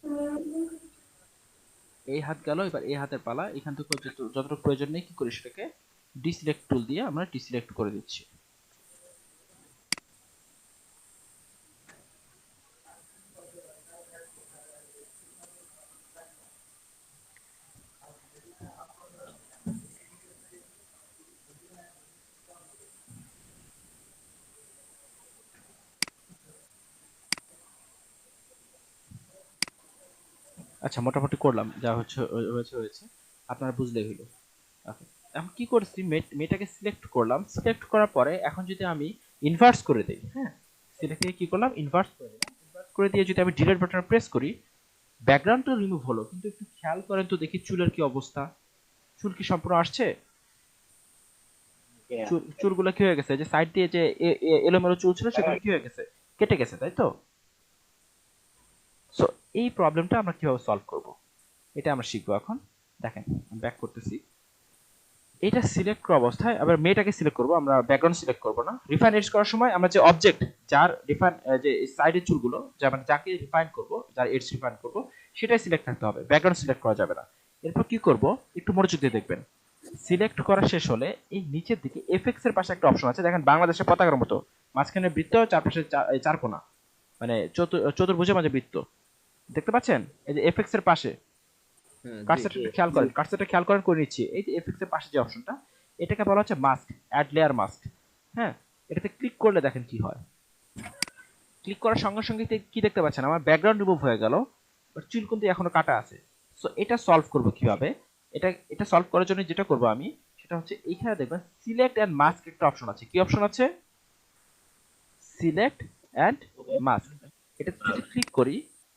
এই হাত গেল। এবার এই হাতের পালা। এখান থেকে যতটুকু প্রয়োজন নেই কি করি, সেটাকে ডিসিলেক্ট টুল দিয়ে আমরা ডিসিলেক্ট করে দিচ্ছি। আচ্ছা মোটামুটি করলাম, যা হচ্ছে হয়েছে হয়েছে, আপনারা বুঝলেই হলো। Okay, এখন কি করছি, মেয়েটাকে সিলেক্ট করলাম, সিলেক্ট করার পরে এখন যদি আমি ইনভার্স করে দেই, হ্যাঁ, সিলেক্ট থেকে কি করলাম, ইনভার্স করে দিলাম। ইনভার্স করে দিয়ে যদি আমি ডিলিট বাটন প্রেস করি, ব্যাকগ্রাউন্ডটা রিমুভ হলো, কিন্তু একটু খেয়াল করেন তো দেখি চুলের কি অবস্থা। চুল কি সম্পূর্ণ আসছে? চুলগুলো কি হয়ে গেছে, যে সাইড দিয়ে যে এলোমেলো চুল ছিল সেগুলো কি হয়ে গেছে, কেটে গেছে, তাই তো? সো এই প্রবলেমটা আমরা কিভাবে সলভ করব, এটা আমরা শিখবো এখন। দেখেন ব্যাক করতেছি, এটা সিলেক্ট করা অবস্থায় আবার মেয়েটাকে সিলেক্ট করব, আমরা ব্যাকগ্রাউন্ড সিলেক্ট করব না। রিফাইন এডজ করার সময় আমরা যে অবজেক্ট, যার রিফাইন, যে সাইডের চুলগুলো, যা মানে যাকে রিফাইন করব, যার এডজ রিফাইন করব, সেটাই সিলেক্ট থাকতে হবে, ব্যাকগ্রাউন্ড সিলেক্ট করা যাবে না। এরপর কি করব, একটু মনোযোগ দিয়ে দেখবেন। সিলেক্ট করা শেষ হলে এই নিচের দিকে এফএক্স এর পাশে একটা অপশন আছে, দেখেন বাংলাদেশের পতাকার মতো, মাঝখানে বৃত্ত, চারপাশে চার কোণা, মানে চতুর্ভুজের মাঝে বৃত্ত, দেখতে পাচ্ছেন? এই যে এফএক্স এর পাশে হ্যাঁ, জি। কার্সারটা খেয়াল করেন, কার্সারটা খেয়াল করেন, করে নিচ্ছি। এই যে এফএক্স এর পাশে যে অপশনটা, এটাকে বলা হচ্ছে মাস্ক, অ্যাড লেয়ার মাস্ক। হ্যাঁ, এটাতে ক্লিক করলে দেখেন কি হয়। ক্লিক করার সঙ্গে সঙ্গে কি দেখতে পাচ্ছেন, আমার ব্যাকগ্রাউন্ড রিমুভ হয়ে গেল, বাট চুল কিন্তু এখনো কাটা আছে। সো এটা সলভ করব কিভাবে, এটা সলভ করার জন্য যেটা করব আমি, সেটা হচ্ছে এইখানে দেখবেন সিলেক্ট এন্ড মাস্ক একটা অপশন আছে। কি অপশন আছে? Select and mask. এটাতে যদি ক্লিক করি,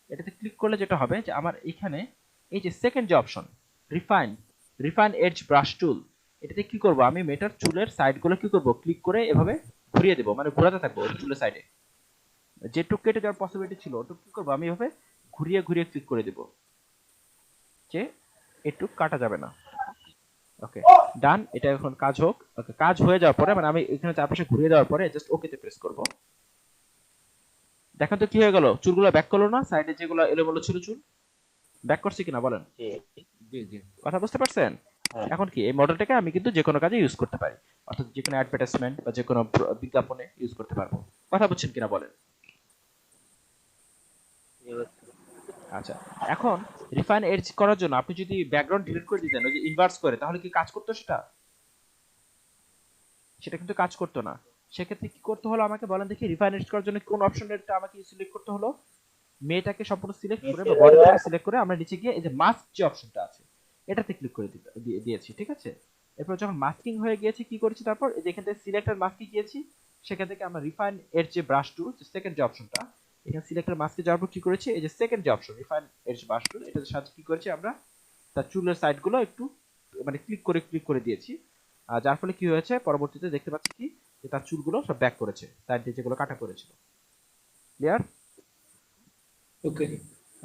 এটাতে ক্লিক করলে যেটা হবে যে আমার এখানে এই যে সেকেন্ড যে অপশন, রিফাইন এডজ ব্রাশ টুল, এটাতে কি করব, আমি মেটার চুলের সাইডগুলো কি করব, ক্লিক করে এভাবে ঘুরিয়ে দেব, মানে ঘোরাতে থাকবো চুলের সাইডে, যেটুকু কেটে যাওয়ার পসিবিলিটি ছিল ওটুকু কি করবো, আমি এভাবে ঘুরিয়ে ঘুরিয়ে ক্লিক করে দেব, যে একটু কাটা যাবে না। ওকে, ডান। এটা এখন কাজ হোক। ওকে, কাজ হয়ে যাওয়ার পরে, মানে আমি এখানে চারপাশে ঘুরিয়ে দেওয়ার পরে জাস্ট ওকে তে প্রেস করব। দেখেন তো কি হয়ে গেল, চুলগুলো ব্যাক করলো না? সাইডে যেগুলো এলোমেলো ছিল চুল, ব্যাক করছে কিনা বলেন? জি জি। কথা বুঝতে পারছেন? এখন কি এই মডেলটাকে আমি কিন্তু যে কোনো কাজে ইউজ করতে পারি, অর্থাৎ যে কোনো অ্যাডভার্টাইজমেন্ট বা যে কোনো বিজ্ঞাপনে ইউজ করতে পারবো। কথা বুঝছেন কিনা বলেন? আচ্ছা, এখন রিফাইন এডজ করার জন্য আপনি যদি ব্যাকগ্রাউন্ড ডিলিট করে দিতেন, ওই যে ইনভার্স করে, তাহলে কি কাজ করতো সেটা? সেটা কিন্তু কাজ করতো না। সেক্ষেত্রে কি করতে হলো আমাকে বলেন দেখি, রিফাইন এডজ করার জন্য কোন অপশনটা আমাকে সিলেক্ট করতে হলো? মেয়েটাকে সম্পূর্ণ সিলেক্ট করে বা বডিটাকে সিলেক্ট করে আমরা নিচে গিয়ে এই যে মাস্ক যে অপশনটা আছে এটাতে ক্লিক করে দিয়েছি, ঠিক আছে? এরপর যখন মাস্কিং হয়ে গিয়েছে কি করেছি, তারপর এই যে এখান থেকে সিলেক্টর মাস্কে গিয়েছি, সেখান থেকে আমরা রিফাইন এর যে ব্রাশ টুল, যে সেকেন্ড যে অপশনটা, এখানে সিলেক্টর মাস্কে যাওয়ার পর কি করেছি, এই যে সেকেন্ড যে অপশন রিফাইন এর ব্রাশ টুল, এটার সাথে কি করেছি আমরা, তার চুলের সাইডগুলো একটু মানে ক্লিক করে দিয়েছি। আর যার ফলে কি হয়েছে, পরবর্তীতে দেখতে পাচ্ছি কি, যে তার চুলগুলো সব ব্যাক করেছে, তার যেগুলো কাটা করেছিল। ক্লিয়ার? ওকে।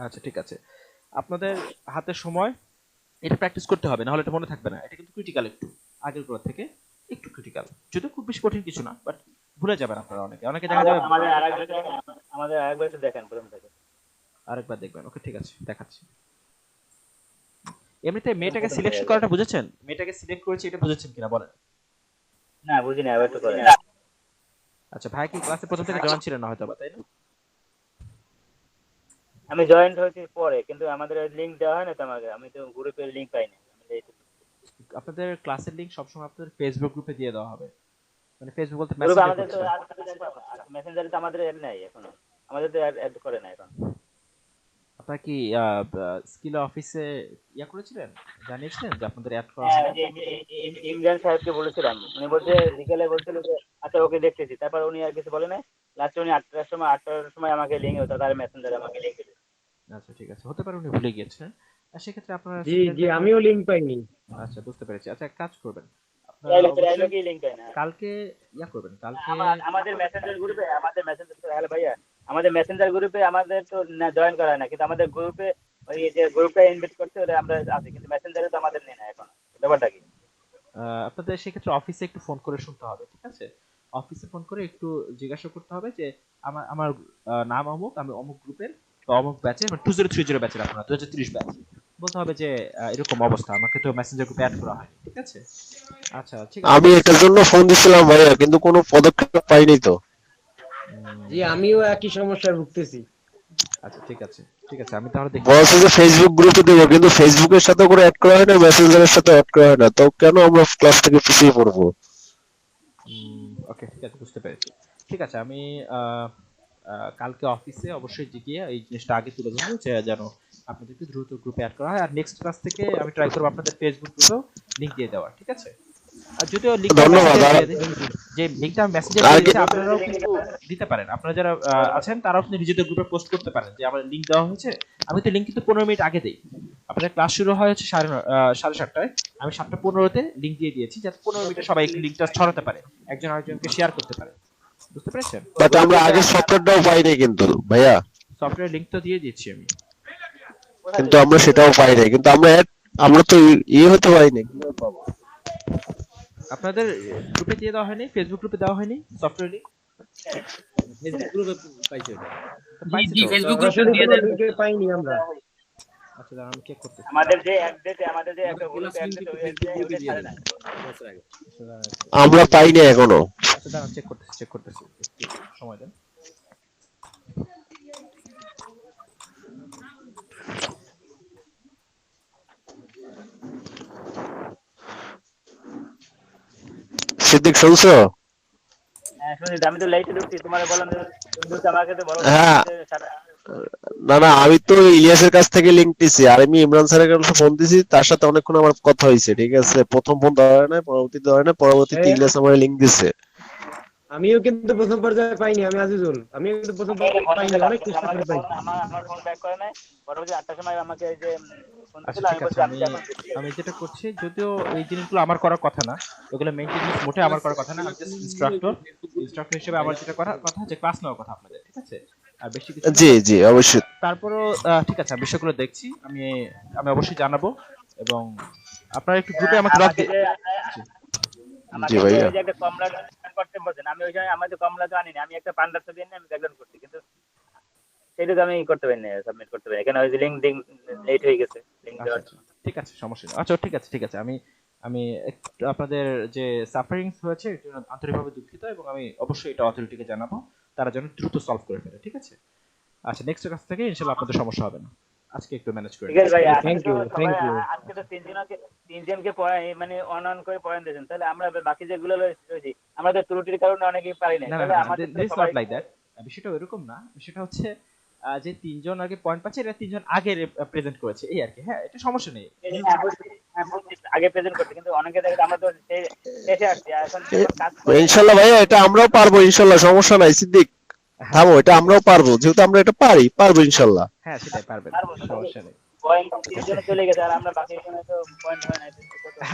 আচ্ছা ঠিক আছে, আপনাদের হাতে সময়, এটা প্র্যাকটিস করতে হবে, নাহলে এটা মনে থাকবে না। এটা কিন্তু ক্রিটিক্যাল, একটু আগের গুলো থেকে একটু ক্রিটিক্যাল, যদিও খুব বেশি কঠিন কিছু না, বাট ভুলে যাবেন আপনারা, অনেকে দেখা যাবে। আমাদের আরেকবার একটু দেখেন প্রথম থেকে। আরেকবার দেখবেন, ওকে ঠিক আছে, দেখাচ্ছি। এমনিতে মেয়েটাকে সিলেকশন করাটা বুঝেছেন? মেয়েটাকে সিলেক্ট করেছি, এটা বুঝেছেন কিনা বলেন? না বুঝিনি, আবার একটু করেন। আচ্ছা, ভাই কি ক্লাসে প্রথম থেকে জয়েন ছিলেন না হয়তো বা, তাই না? আমি জয়েন্ট হয়েছি পরে, কিন্তু আমাদের লিংক দেওয়া হয় না তো আমাকে, আমি তো গ্রুপের লিংক পাইনি। আপনাদের ক্লাসের লিংক সবসময় আপনাদের ফেসবুক গ্রুপে দিয়ে দেওয়া হবে, মানে ফেসবুক বলতে গ্রুপে মেসেঞ্জার আমাদের তো গ্রুপে। মেসেঞ্জারে তো আমাদের এড নাই এখনো, আমাদের তো অ্যাড করে না এখন। আপনারা কি স্কিল অফিসে করেছিলেন, জানিয়েছিলেন যে আপনাদের অ্যাড করা হ্যাঁ, হবে? ওই যে ইমরান সাহেবকে বলেছিলাম, উনি বলছে বিকেলে বলছিল যে আচ্ছা ওকে দেখতেছি, তারপর উনি আর কিছু বলে নাই। লাস্টে উনি 8টার সময় আমাকে লিংক, তার মেসেঞ্জারে আমাকে লিংক দিল। আচ্ছা ঠিক আছে, হতে পারে উনি ভুলে গিয়েছেন। আর সেক্ষেত্রে আপনারা জি জি, আমিও লিংক পাইনি। আচ্ছা বুঝতে পেরেছি। আচ্ছা এক কাজ করবেন, আপনারা চাইলে অবশ্যই কি লিংক পাই না। কালকে করবেন, কালকে আমাদের মেসেঞ্জার গ্রুপে, হ্যালো ভাইয়া, আমাদের মেসেঞ্জার গ্রুপে আমাদের তো জয়েন করা হয় না, কিন্তু আমাদের গ্রুপে ওই যে গ্রুপটা ইনভাইট করতে ওটা আমরা আছি, কিন্তু মেসেঞ্জারে তো আমাদের নেই না এখন। ব্যাপারটা কি? আপনাদের সেক্ষেত্রে অফিসে একটু ফোন করে শুনতে হবে, ঠিক আছে? অফিসে ফোন করে একটু জিজ্ঞাসা করতে হবে যে আমার নাম অমুক, আমি অমুক গ্রুপের বা অমুক ব্যাচের, মানে 2030 ব্যাচের, আপনারা 2030 ব্যাচ, বলতে হবে যে এরকম অবস্থা, আমাকে তো মেসেঞ্জার গ্রুপে অ্যাড করা হয়নি, ঠিক আছে? আচ্ছা ঠিক আছে। আমি এটার জন্য ফোন দিছিলাম ভাইয়া, কিন্তু কোনো পদক্ষেপ পাইনি তো। জি, আমিও একই সমস্যায় ভুগতেছি। আচ্ছা ঠিক আছে, ঠিক আছে, আমি তাহলে দেখি। বলছে যে ফেসবুক গ্রুপে দেবো, কিন্তু ফেসবুকের সাথে করে অ্যাড করা হয় না, মেসেঞ্জারের সাথে অ্যাড করা হয় না, তো কেন আমরা ক্লাস থেকে পিছিয়ে পড়বো? ওকে ঠিক আছে, বুঝতে পেরেছি। ঠিক আছে, আমি কালকে অফিসে অবশ্যই গিয়ে এই জিনিসটা আগে তুলে ধরবো, যে যেন আপনাদেরকে দ্রুত গ্রুপে অ্যাড করা হয়। আর নেক্সট ক্লাস থেকে আমি ট্রাই করব আপনাদের ফেসবুক গ্রুপেও লিংক দিয়ে দেওয়ার, ঠিক আছে? আর যদিও লিংকটা ধন্যবাদ। যে লিংকটা আমি মেসেঞ্জারে আর দিয়ে দিয়েছি আপনারাও কিন্তু দিতে পারেন। আপনারা যারা আছেন তারাও আপনি নিজেদের গ্রুপে পোস্ট করতে পারেন যে আমার লিংক দেওয়া হয়েছে। আমি তো লিংক কিন্তু 15 মিনিট আগে দেই। আপনাদের ক্লাস শুরু হয় হচ্ছে 7:30টায়, আমি 7:15-তে লিংক দিয়ে দিয়েছি যাতে 15 মিনিটে সবাই লিংকটা ছড়াতে পারে, একজন আরেকজনকে শেয়ার করতে পারে। বুঝতে পেরেছেন? বাট আমরা আগে সফটওয়্যারটাও পাই নাই কিন্তু ভাইয়া, সফটওয়্যার লিংক তো দিয়ে দিয়েছি আমি। কিন্তু আমরা সেটাও পাই নাই, কিন্তু আমরা তো ইয়ে হতে পারি নাই। আপনাদের গ্রুপে দিয়ে দেওয়া হয়নি? ফেসবুক গ্রুপে দেওয়া হয়নি সফটওয়্যার লিংক? ফেসবুক গ্রুপে পাইছি ওটা। পাইছি জি তো? ফেসবুক গ্রুপে দিয়ে দেন। পাইনি আমরা। আচ্ছা দাঁড়ান আমি চেক করতেছি। আমাদের যে একটা গ্রুপ ক্লাস লিংক অ্যাড একটু ফেসবুক গ্রুপে দিয়ে ছাড়ে দেন না। বছর আগে। আচ্ছা, দাঁড়ান, আমরা পাই নাই এখনো। আচ্ছা দাঁড়ান চেক করতেছি একটু সময় দেন। সিদ্দিক শুনছো? হ্যাঁ শুনি, আমি তো লাইটে ঢুকছি, তোমার বললাম যে তুমি ঢুকছো, আমাকে তো বলো হ্যাঁ। না আমি তো ইলিয়াসের কাছ থেকে লিংক দিছি, আর আমি ইমরান স্যারের কাছে ফোন দিছি, তার সাথে অনেকক্ষণ আমার কথা হয়েছে, ঠিক আছে? প্রথম ফোন ধরে নাই, পরবর্তীতে ইলিয়াস আমার লিংক দিছে। আমিও কিন্তু প্রথম পর্যায়ে পাইনি, আমি আজিজুল, আমিও কিন্তু প্রথম পর্যায়ে পাইনি, অনেক চেষ্টা করে পাইছি। আমার ফোন ব্যাক করে নাই, পরবর্তী 8টার সময় আমাকে এই যে ফোন আচ্ছা দিছিল, আমি ঠিক আছে, বলছি আমি এখন আমি যেটা করছি, যদিও এই জিনিসগুলো আমার করার কথা না, ওগুলো মেইনটেনেন্স মোটে আমার করার কথা না, আমি জাস্ট ইনস্ট্রাক্টর হিসেবে আমার যেটা করার কথা যে ক্লাস নেওয়ার কথা আপনাদের, ঠিক আছে? আর বেশি কিছু না। জি অবশ্যই। তারপরও ঠিক আছে, আমি বিষয়গুলো দেখছি, আমি অবশ্যই জানাবো। এবং আপনারা একটু গ্রুপে আমাকে লগ দিয়ে জি ভাইয়া। যে একটা কমলা করতে বলছেন, আমি ওই সময় আমার তো কমলা তো আনিনি, আমি একটা পান্ডার ছবি এনে আমি ব্যাকগ্রাউন্ড করছি, কিন্তু সেটুকু আমি করতে পারিনি, সাবমিট করতে পারিনি, কেন ওই যে লিংক লেট হয়ে গেছে লিংক আচ্ছা দেওয়ার। আচ্ছা, ঠিক আছে, সমস্যা নেই। আচ্ছা ঠিক আছে, আমি একটু আপনাদের যে সাফারিংস হয়েছে এর জন্য আন্তরিকভাবে দুঃখিত, এবং আমি অবশ্যই এটা অথরিটিকে জানাবো, তারা যেন দ্রুত সলভ করে ফেলে, ঠিক আছে? আচ্ছা নেক্সট ক্লাস থেকে ইনশাআল্লাহ আপনাদের সমস্যা হবে না। আজকে একটু ম্যানেজ করে ঠিক আছে ভাই, Thank you. আজকে তো তিনজনকে পড়াই, মানে অন করে পড়ান দিয়েছেন, তাহলে আমরা বাকি যেগুলো রয়েছি আমরা তো ত্রুটির কারণে অনেকেই পারি না, না তাহলে আমাদের দিস নট লাইক দ্যাট। বিষয়টা এরকম না, বিষয়টা হচ্ছে যে তিনজন আগে পয়েন্ট পাচ্ছে, এরা তিনজন আগে প্রেজেন্ট করেছে, এই আর কি। হ্যাঁ, এটা সমস্যা নেই। আগে প্রেজেন্ট করতে, কিন্তু অনেকে দেখে আমরা তো শেষে আসছি, এখন কাজ ইনশাল্লাহ ভাইয়া, এটা আমরাও পারবো ইনশাল্লাহ, সমস্যা নাই। সিদ্দিক থামো, এটা আমরাও পারবো, যেহেতু আমরা এটা পারবো ইনশাল্লাহ। হ্যাঁ সেটাই পারবেন, সমস্যা নেই। পয়েন্ট তিনজনে চলে গেছে, আর আমরা বাকি জনে তো পয়েন্ট হয় না।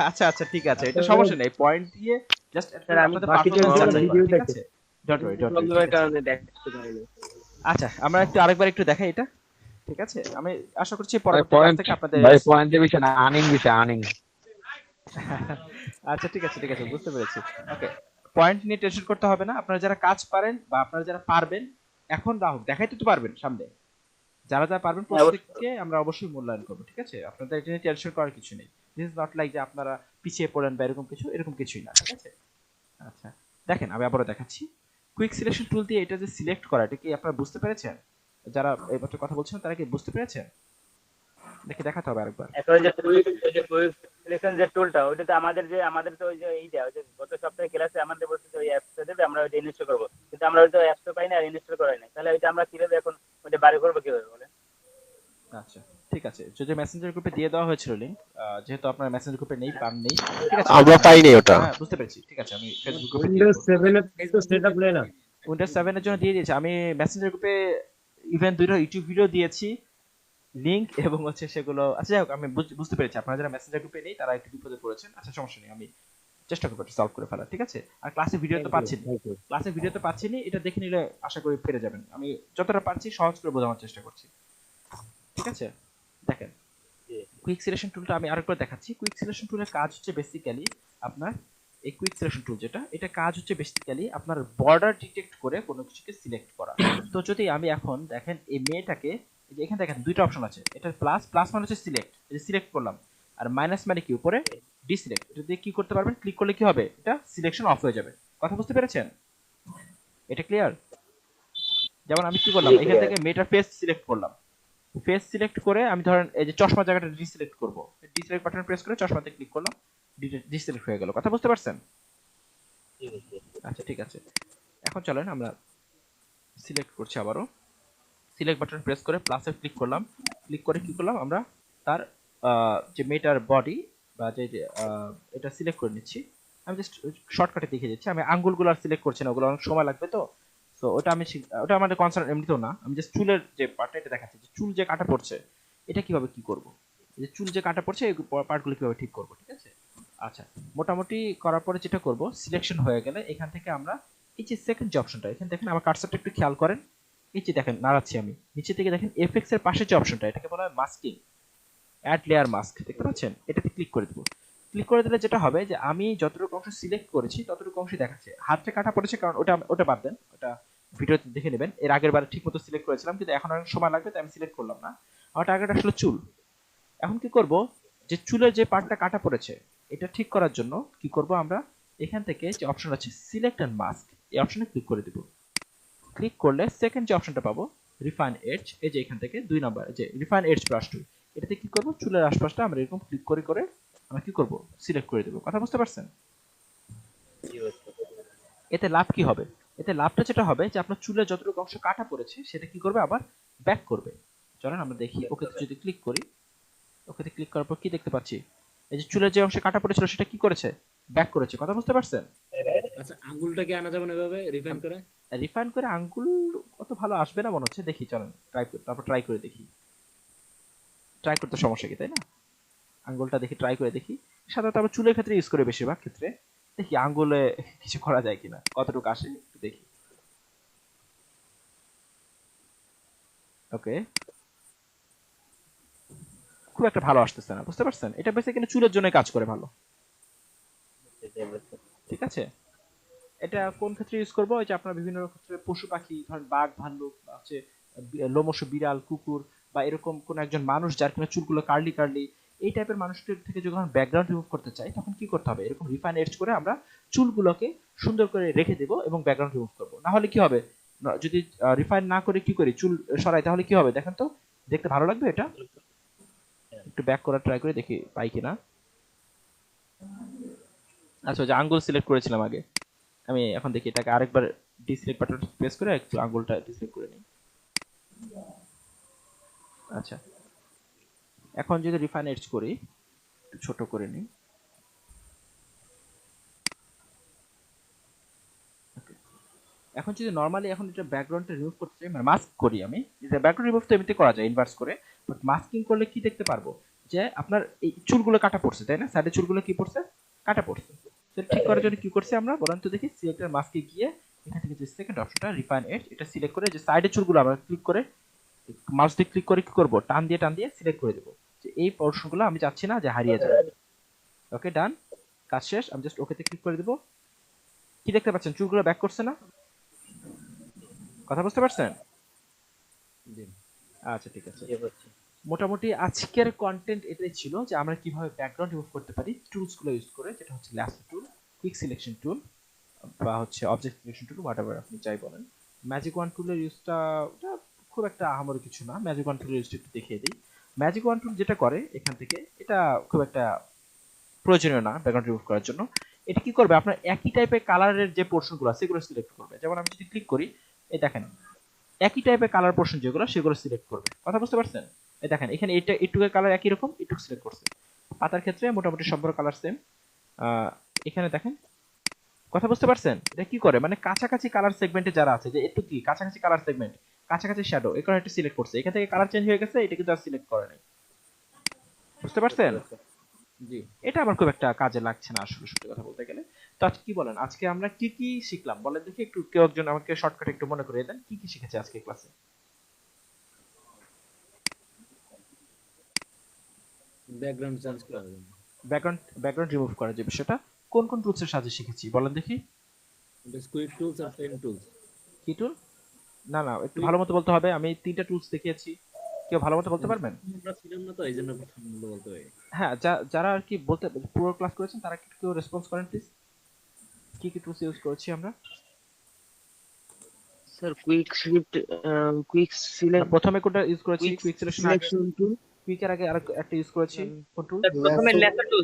আচ্ছা ঠিক আছে, এটা সমস্যা নেই, পয়েন্ট দিয়ে জাস্ট স্যার, আমি আপনাদের বাকি পারফরম্যান্স জনের যাচাই করা, ভিডিও ঠিক দেখছি। আছে? ডন্ট ওয়ারি প্রবলেমের কারণে দেখতে পারিনি। আচ্ছা আমরা একটু আরেকবার একটু দেখাই এটা, ঠিক আছে? আমি আশা করছি পরবর্তী ক্লাস পয়েন্ট থেকে আপনাদের ভাই, পয়েন্টের বিষয় না, আর্নিং। আচ্ছা ঠিক আছে বুঝতে পেরেছি। ওকে, পয়েন্ট নিয়ে টেনশন করতে হবে না। আপনারা যারা কাজ পারেন বা আপনারা যারা পারবেন, এখন রাহুল দেখাইতে তো পারবেন সামনে, যারা পারবেন প্রত্যেককে আমরা অবশ্যই মূল্যায়ন করবো, ঠিক আছে? আপনাদের এটা নিয়ে টেনশন করার কিছু নেই। দিস ইজ নট লাইক যে আপনারা পিছিয়ে পড়েন বা এরকম কিছুই না, ঠিক আছে? আচ্ছা দেখেন, আমি আবারও দেখাচ্ছি। কুইক সিলেকশন টুল দিয়ে এটা যে সিলেক্ট করা, এটা কি আপনারা বুঝতে পেরেছেন? যারা এইমাত্র কথা বলছেন তারা কি বুঝতে পেরেছেন? দেখাতে হবে আরেকবার। এখন যে কুইক সিলেকশন যে টুলটা, ওইটা তো আমাদের তো ওই যে এইটা, ওই যে গত সপ্তাহে ক্লাসে আমাদের বলছে যে ওই অ্যাপসটা দেবে, আমরা ওইটা ইনস্টল করবো, কিন্তু আমরা ওইটা অ্যাপসটা পাই না আর ইনস্টল করাই না, তাহলে ওইটা আমরা কিভাবে এখন ওইটা বাড়ি করবো কিভাবে বলেন? আচ্ছা ঠিক আছে, যদি মেসেঞ্জার গ্রুপে দিয়ে দেওয়া হয়েছিল লিংক, যেহেতু আপনার মেসেঞ্জার গ্রুপে পান নেই, ঠিক আছে? আমরা পাইনি ওটা। হ্যাঁ বুঝতে পেরেছি, ঠিক আছে, আমি ফেসবুক গ্রুপে উইন্ডোজ 7 এর তো সেটআপ নেই না। উইন্ডোজ 7 এর জন্য দিয়ে দিয়েছি আমি মেসেঞ্জার গ্রুপে, ইভেন দুটো ইউটিউব ভিডিও দিয়েছি লিংক, এবং হচ্ছে সেগুলো। আচ্ছা যাই হোক, আমি বুঝতে পেরেছি আপনারা যারা মেসেঞ্জার গ্রুপে নেই তারা একটু বিপদে পড়েছেন। আচ্ছা সমস্যা নেই, আমি চেষ্টা করবো সলভ করে ফেলা, ঠিক আছে? আর ক্লাসে ভিডিও তো পাচ্ছিনি, এটা দেখে নিলে আশা করি পেরে যাবেন। আমি যতটা পারছি সহজ করে বোঝানোর চেষ্টা করছি, ঠিক আছে? দেখেন, কুইক সিলেকশন টুলটা আমি আরেকবার দেখাচ্ছি। কুইক সিলেকশন টুলের কাজ হচ্ছে বেসিক্যালি আপনার এই কুইক সিলেকশন টুল এটা কাজ হচ্ছে বেসিক্যালি আপনার বর্ডার ডিটেক্ট করে কোনো কিছুকে সিলেক্ট করা। তো যদি আমি এখন দেখেন এই মেয়েটাকে, এই যে এখানে দেখেন দুইটা অপশন আছে, এটা প্লাস মানে হচ্ছে সিলেক্ট, এই যে সিলেক্ট করলাম, আর মাইনাস মানে কি উপরে ডিসিলেক্ট। এটা দিয়ে কি করতে পারবেন, ক্লিক করলে কি হবে, এটা সিলেকশন অফ হয়ে যাবে। কথা বুঝতে পেরেছেন? এটা ক্লিয়ার? যেমন আমি কি করলাম, এখান থেকে মেয়েটার ফেস সিলেক্ট করলাম, ফেস সিলেক্ট করে আমি ধরেন এই যে চশমা জায়গাটা ডিসিলেক্ট করব, ডিসিলেক্ট বাটন প্রেস করে চশমাতে ক্লিক করলাম, ডিসিলেক্ট হয়ে গেল। কথা বুঝতে পারছেন? আচ্ছা ঠিক আছে, এখন চলেন আমরা সিলেক্ট করছি আবারও। সিলেক্ট বাটন প্রেস করে প্লাসে ক্লিক করলাম, ক্লিক করে কি করলাম আমরা তার যে মেটার বডি বা যে এটা সিলেক্ট করে নিচ্ছি। আমি জাস্ট শর্টকাটে দেখিয়ে দিচ্ছি, আমি আঙ্গুলগুলো আর সিলেক্ট করছি না, ওগুলো অনেক সময় লাগবে তো। সো ওটা ওটা আমাদের কনসার্ন এমনিতেও না, আমি জাস্ট চুলের যে পার্টটা এটা দেখাচ্ছি, যে চুল যে কাটা পড়ছে এটা কিভাবে কি করব, যে চুল যে কাটা পড়ছে এই পার্টগুলো কিভাবে ঠিক করব, ঠিক আছে। আচ্ছা, মোটামুটি করার পরে যেটা করব, সিলেকশন হয়ে গেলে এখান থেকে আমরা এই যে সেকেন্ড যে অপশনটা, এখানে দেখেন আমার কার্সারটা একটু খেয়াল করেন, এই যে দেখেন নাড়াচ্ছি আমি, নিচে থেকে দেখেন এফএক্স এর পাশে যে অপশনটা, এটাকে বলা হয় মাস্কিং, অ্যাড লেয়ার মাস্ক, দেখতে পাচ্ছেন, এটাতে ক্লিক করে দেবো। ক্লিক করে দিলে যেটা হবে যে আমি যতটুকু অংশ সিলেক্ট করেছি ততটুকু অংশ দেখাচ্ছে, হাতটা কাটা পড়েছে কারণ ওটা ওটা বাদ দেন, ওটা ভিডিওতে দেখে নেবেন, এর আগের বার ঠিক মতো সিলেক্ট করেছিলাম কিন্তু এখন অনেক সময় লাগবে তাই আমি সিলেক্ট করলাম না, আমার টার্গেট আসলে চুল। এখন কি করব, যে চুলের যে পার্টটা কাটা পড়েছে এটা ঠিক করার জন্য কি করব, আমরা এখান থেকে যে অপশন আছে সিলেক্ট এন্ড মাস্ক, এই অপশনে ক্লিক করে দেব। ক্লিক করলে সেকেন্ড যে অপশনটা পাবো রিফাইন এজ, এই যে এখান থেকে 2 নাম্বার যে রিফাইন এজ ব্রাশ টুল, এটাতে কি করব, চুলের আশপাশটা আমরা এরকম ক্লিক করে করে আমরা কি করব, সিলেক্ট করে দেব। কথা বুঝতে পারছেন? এতে লাভ কি হবে, এতে লাভটা যেটা হবে যে আপনার চুলের যতটুকু অংশ কাটা পড়েছে সেটা কি করবে, আবার ব্যাক করবে। চলেন আমরা দেখি, ওকেতে যদি ক্লিক করি, ওকেতে ক্লিক করার পর কি দেখতে পাচ্ছি, এই যে চুলের যে অংশ কাটা পড়েছিল সেটা কি করেছে, ব্যাক করেছে। কথা বুঝতে পারছেন? আচ্ছা, আঙ্গুলটাকে আনা যাবে না এভাবে রিফাইন করে? রিফাইন করে আঙ্গুল অত ভালো আসবে না মনে হচ্ছে, দেখি চলেন ট্রাই করি, তারপর ট্রাই করে দেখি, ট্রাই করতে সমস্যা কি, তাই না? আঙ্গুলটা দেখি, ট্রাই করে দেখি, সাধারণত আমরা চুলের ক্ষেত্রে ইউজ করে বেশিরভাগ ক্ষেত্রে, দেখি আঙ্গুলে কিছু করা যায় কিনা, কতটুকু আসে একটু দেখি। ওকে, খুব একটা ভালো আসতেছে না, বুঝতে পারছেন? এটা বেসিক্যালি চুলের জন্য কাজ করে ভালো, ঠিক আছে। এটা কোন ক্ষেত্রে ইউজ করবো, এই যে আপনার বিভিন্ন ক্ষেত্রে পশু পাখি, ধরেন বাঘ, ভাল্লুক, বা হচ্ছে লোমশ বিড়াল, কুকুর, বা এরকম কোন একজন মানুষ যার কিনা চুলগুলো কার্লি কার্লি, এই টাইপের মানুষদের থেকে যখন ব্যাকগ্রাউন্ড রিমুভ করতে চাই তখন কি করতে হবে, এরকম রিফাইন এজ করে আমরা চুলগুলোকে সুন্দর করে রেখে দেব এবং ব্যাকগ্রাউন্ড রিমুভ করবো। না হলে কি হবে, যদি রিফাইন না করে কি করি চুল সরাই, তাহলে কি হবে দেখেন তো, দেখতে ভালো লাগবে এটা? একটু ব্যাক করার ট্রাই করে দেখি পাই কিনা। আচ্ছা, যে আঙ্গুল সিলেক্ট করেছিলাম আগে, আমি এখন দেখি এটাকে আরেকবার ডিসিলেক্ট বাটন প্রেস করে একটু আঙ্গুলটা ডিসিলেক্ট করে নিই। আচ্ছা, এখন যদি রিফাইন এজ করি, একটু ছোট করে নিই, এখন যদি নরমালি এখন এটা ব্যাকগ্রাউন্ডটা রিমুভ করতে চাই, মানে মাস্ক করি আমি, এটা ব্যাকগ্রাউন্ড রিমুভ তো এমনিতে করা যায় ইনভার্স করে, বাট মাস্কিং করলে কি দেখতে পারবো, যে আপনার এই চুলগুলো কাটা পড়ছে, তাই না? সাইডে চুলগুলো কি পড়ছে, কাটা পড়ছে। সেটা ঠিক করার জন্য কি করছি আমরা বলেন তো দেখি, সিলেক্টের মাস্কে গিয়ে এখান থেকে যে সেকেন্ড অপশনটা রিফাইন এজ, এটা সিলেক্ট করে যে সাইডে চুলগুলো আমরা ক্লিক করে মাউস দিয়ে ক্লিক করে কি করব, টান দিয়ে সিলেক্ট করে দেব, যে এই পোরশনগুলো আমি চাচ্ছি না যে হারিয়ে যায়। ওকে, ডান, কাজ শেষ। আমি জাস্ট ওকেতে ক্লিক করে দেব। কি দেখতে পাচ্ছেন, চুলগুলো ব্যাক করছে না? কথা বুঝতে পারছেন? আচ্ছা, ঠিক আছে। মোটামুটি আজকের কন্টেন্ট এটাই ছিল, যে আমরা কিভাবে ব্যাকগ্রাউন্ড রিমুভ করতে পারি টুলস গুলো ইউজ করে, যেটা হচ্ছে ল্যাসো টুল, কুইক সিলেকশন টুল, বা হচ্ছে অবজেক্ট সিলেকশন টুল, হোয়াটএভার আপনি যাই বলেন। ম্যাজিক ওয়ান টুলের ইউজটা খুব একটা আহামরি কিছু না, ম্যাজিক ওয়ান টুলের ইউজটা একটু দেখিয়ে দিই। ম্যাজিক ওয়ান টুল যেটা করে এখান থেকে, এটা খুব একটা প্রয়োজনীয় না ব্যাকগ্রাউন্ড রিমুভ করার জন্য। এটা কি করবে, আপনার একই টাইপের কালারের যে পোর্শনগুলো আছে সেগুলো সিলেক্ট করবে। যেমন আমি যদি ক্লিক করি, এই দেখেন একই টাইপের কালার পোর্শন যেগুলো সেগুলো সিলেক্ট করবে। কথা বুঝতে পারছেন? এই দেখেন এখানে এটা এটুকের কালার একই রকম, এটুক সিলেক্ট করছে। পাতার ক্ষেত্রে মোটামুটি সবগুলো কালার সেম। এখানে দেখেন, কথা বুঝতে পারছেন? এটা কি করে, মানে কাছাকাছি কালার সেগমেন্টে যারা আছে, যে একটু কি কাছাকাছি কালার সেগমেন্ট, কাছাকাছি শ্যাডো, এই কারণে এটা সিলেক্ট করছে। এখান থেকে কালার চেঞ্জ হয়ে গেছে, এটা কিন্তু আর সিলেক্ট করে নাই। বুঝতে পারছেন? জি, এটা আমার খুব একটা কাজে লাগছে না আসলে, সত্যি কথা বলতে গেলে। তো আজকে কি বলেন, আজকে আমরা কি কি শিখলাম বলেন দেখি, একটু কেউ একজন আমাকে শর্টকাটে একটু মনে করিয়ে দেন, কি কি শিখেছে আজকে ক্লাসে? ব্যাকগ্রাউন্ড চেঞ্জ করা যাবে। ব্যাকগ্রাউন্ড রিমুভ করার যে বিষয়টা কোন কোন টুলসের সাহায্যে শিখেছি বলেন দেখি। স্কুইড টুলস আর পেন টুলস। কি টুল? না না, একটু ভালো মতো বলতে হবে, আমি 3টা টুলস দেখিয়েছি, কেউ ভালো মতো বলতে পারবেন? আমরা ছিলাম না তো, এই জন্য বলতে হয়। হ্যাঁ, যারা আর কি বলতে পুরো ক্লাস করেছেন তারা কি কেউ রেসপন্স করেন প্লিজ, কি কি টুলস ইউজ করেছি আমরা? স্যার কুইক সিলেক্ট, প্রথমে কোনটা ইউজ করেছি? Quick selection tool. কুইকের আগে আর একটা ইউজ করেছি, কোন টুল? প্রথমে লেসা টুল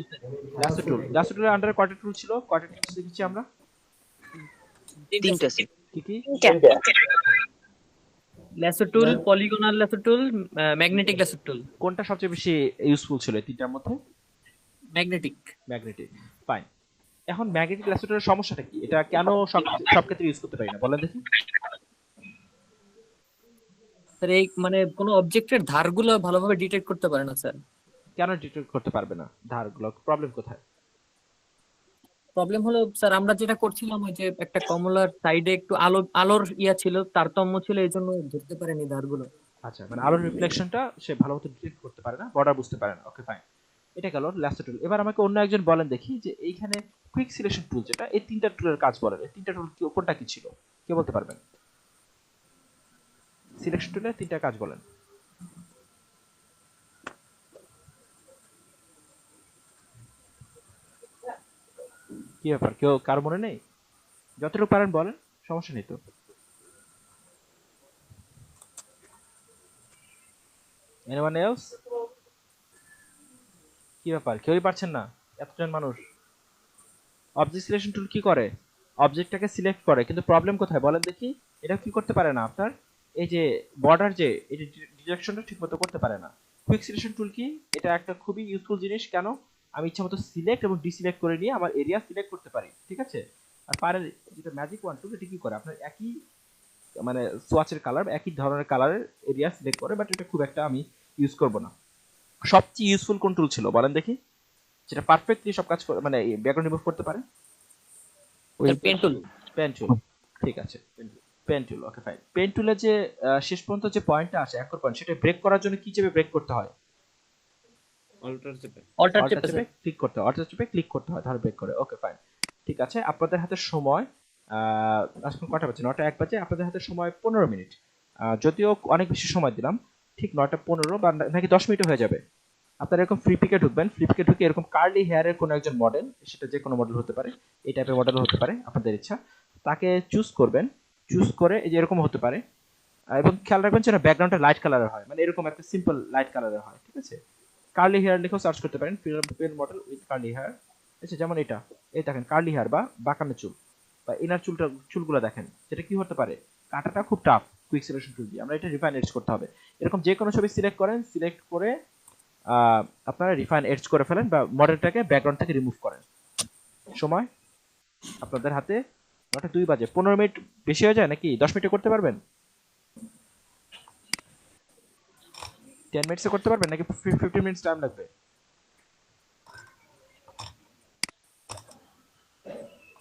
ল্যাসো টুলের আন্ডারে কয়টা টুল ছিল, কয়টা টুল শিখেছি আমরা? 3টা স্যার। কি কি? ল্যাসো টুল, পলিগনাল ল্যাসো টুল, ম্যাগনেটিক ল্যাসো টুল। কোনটা সবচেয়ে বেশি ইউজফুল ছিল এই তিনটার মধ্যে? ম্যাগনেটিক। ম্যাগনেটিক। ফাইন। এখন ম্যাগনেটিক ল্যাসোটারের সমস্যাটা কি? এটা কেন সব ক্ষেত্রে ইউজ করতে পারি না বলেন দেখি? স্যার এই মানে কোনো অবজেক্টের ধারগুলো ভালোভাবে ডিটেক্ট করতে পারে না স্যার। কেন ডিটেক্ট করতে পারবে না ধারগুলো? প্রবলেম কোথায়? প্রবলেম হলো স্যার আমরা যেটা করছিলাম ওই যে একটা কমলার সাইডে একটু আলোর ইয়া ছিল, তারতম্য ছিল, এই জন্য ধরতে পারেনি ধারগুলো। আচ্ছা, মানে আলোর রিফ্লেকশনটা সে ভালো মতো ডিটেক্ট করতে পারে না, বর্ডার বুঝতে পারে না। ওকে ফাইন, এটা গেল ল্যাসো টুল। এবার আমাকে অন্য একজন বলেন দেখি যে এইখানে কুইক সিলেকশন টুল যেটা, এই তিনটা টুলের কাজ বলেন। এই তিনটা টুল কোনটা কি ছিল কে বলতে পারবেন? সিলেকশন টুলের তিনটা কাজ বলেন। কি ব্যাপার, কেউ কার মনে নেই? যতটুকু পারেন বলেন, সমস্যা নেই তো। Anyone else? কি ব্যাপার, কেউই পারছেন না? এতজন মানুষ। অবজেক্ট সিলেকশন টুল কি করে? অবজেক্টটাকে সিলেক্ট করে, কিন্তু প্রবলেম কোথায় বলেন দেখি? এটা কি করতে পারে না আপনার এই যে বর্ডার, যে এই ডিরেকশনটা ঠিকমতো করতে পারে না। কুইক সিলেকশন টুল কি? এটা একটা খুবই ইউজফুল জিনিস। কেন? আমি ইচ্ছামতো সিলেক্ট এবং ডিসিলেক্ট করে নিয়ে আমার এরিয়া সিলেক্ট করতে পারি, ঠিক আছে? আর পারের যেটা ম্যাজিক ওয়ান টুল, এটা কি করে? আপনার একই মানে সোয়াচের কালার, একই ধরনের কালারের এরিয়া সিলেক্ট করে, বাট এটা খুব একটা আমি ইউজ করব না। সবচেয়ে ইউজফুল কোন টুল ছিল বলেন দেখি, যেটা পারফেক্টলি সব কাজ করে, মানে ব্যাকগ্রাউন্ড রিমুভ করতে পারে? Pen tool. পেন টুল, ঠিক আছে। Pen tool, okay fine. Pen টুলে যে শেষ পর্যন্ত যে পয়েন্টটা আসে, অ্যাঙ্কর পয়েন্ট, সেটা ব্রেক করার জন্য কি চেপে ব্রেক করতে হয়? অল্টার চেপে অল্টার অল্টার চেপে চেপে ক্লিক করতে হয়, অল্টার চেপে ক্লিক করতে হয়, তাহলে ব্রেক করে। ওকে ফাইন, ঠিক আছে। আপনাদের হাতে সময় এখন কটা বাজে? 9টা 1 বাজে। আপনাদের হাতে সময় 15 মিনিট। যদিও অনেক বেশি সময় দিলাম, ঠিক 9টা 15 বা নাকি 10 মিনিটে হয়ে যাবে। আপনারা এরকম ফ্রি পিকে ঢুকবেন, ফ্রি পিকে ঢুকে এরকম কার্লি হেয়ারের কোনো একজন মডেল, সেটা যে কোনো মডেল হতে পারে, এই টাইপের মডেল হতে পারে, আপনাদের ইচ্ছা, তাকে চুজ করবেন। চুজ করে এই যে এরকম হতে পারে, এবং খেয়াল রাখবেন যেন ব্যাকগ্রাউন্ডটা লাইট কালারের হয়, মানে এরকম একটা সিম্পল লাইট কালারের হয়, ঠিক আছে? কার্লি হেয়ার লিখেও সার্চ করতে পারেন, female model with curly hair. আচ্ছা, যেমন এটা, এই দেখেন কার্লি হেয়ার বা বাঁকানো চুল, বা ইনার চুলগুলো দেখেন, যেটা কি হতে পারে? কাটাটা খুব টাফ কুইক সিলেকশন টুল দিয়ে। আমরা এটা রিফাইন এডজ করতে হবে। এরকম যে কোনো ছবি সিলেক্ট করেন, সিলেক্ট করে আপনারা রিফাইন এডজ করে ফেলেন, বা মডেলটাকে ব্যাকগ্রাউন্ড থেকে রিমুভ করেন। সময় আপনাদের হাতে 9টা 2 বাজে। 15 মিনিট বেশি হয়ে যায় নাকি? 10 মিনিটে করতে পারবেন? 10 মিনিটসে করতে পারবেন নাকি 15 মিনিটস টাইম লাগবে?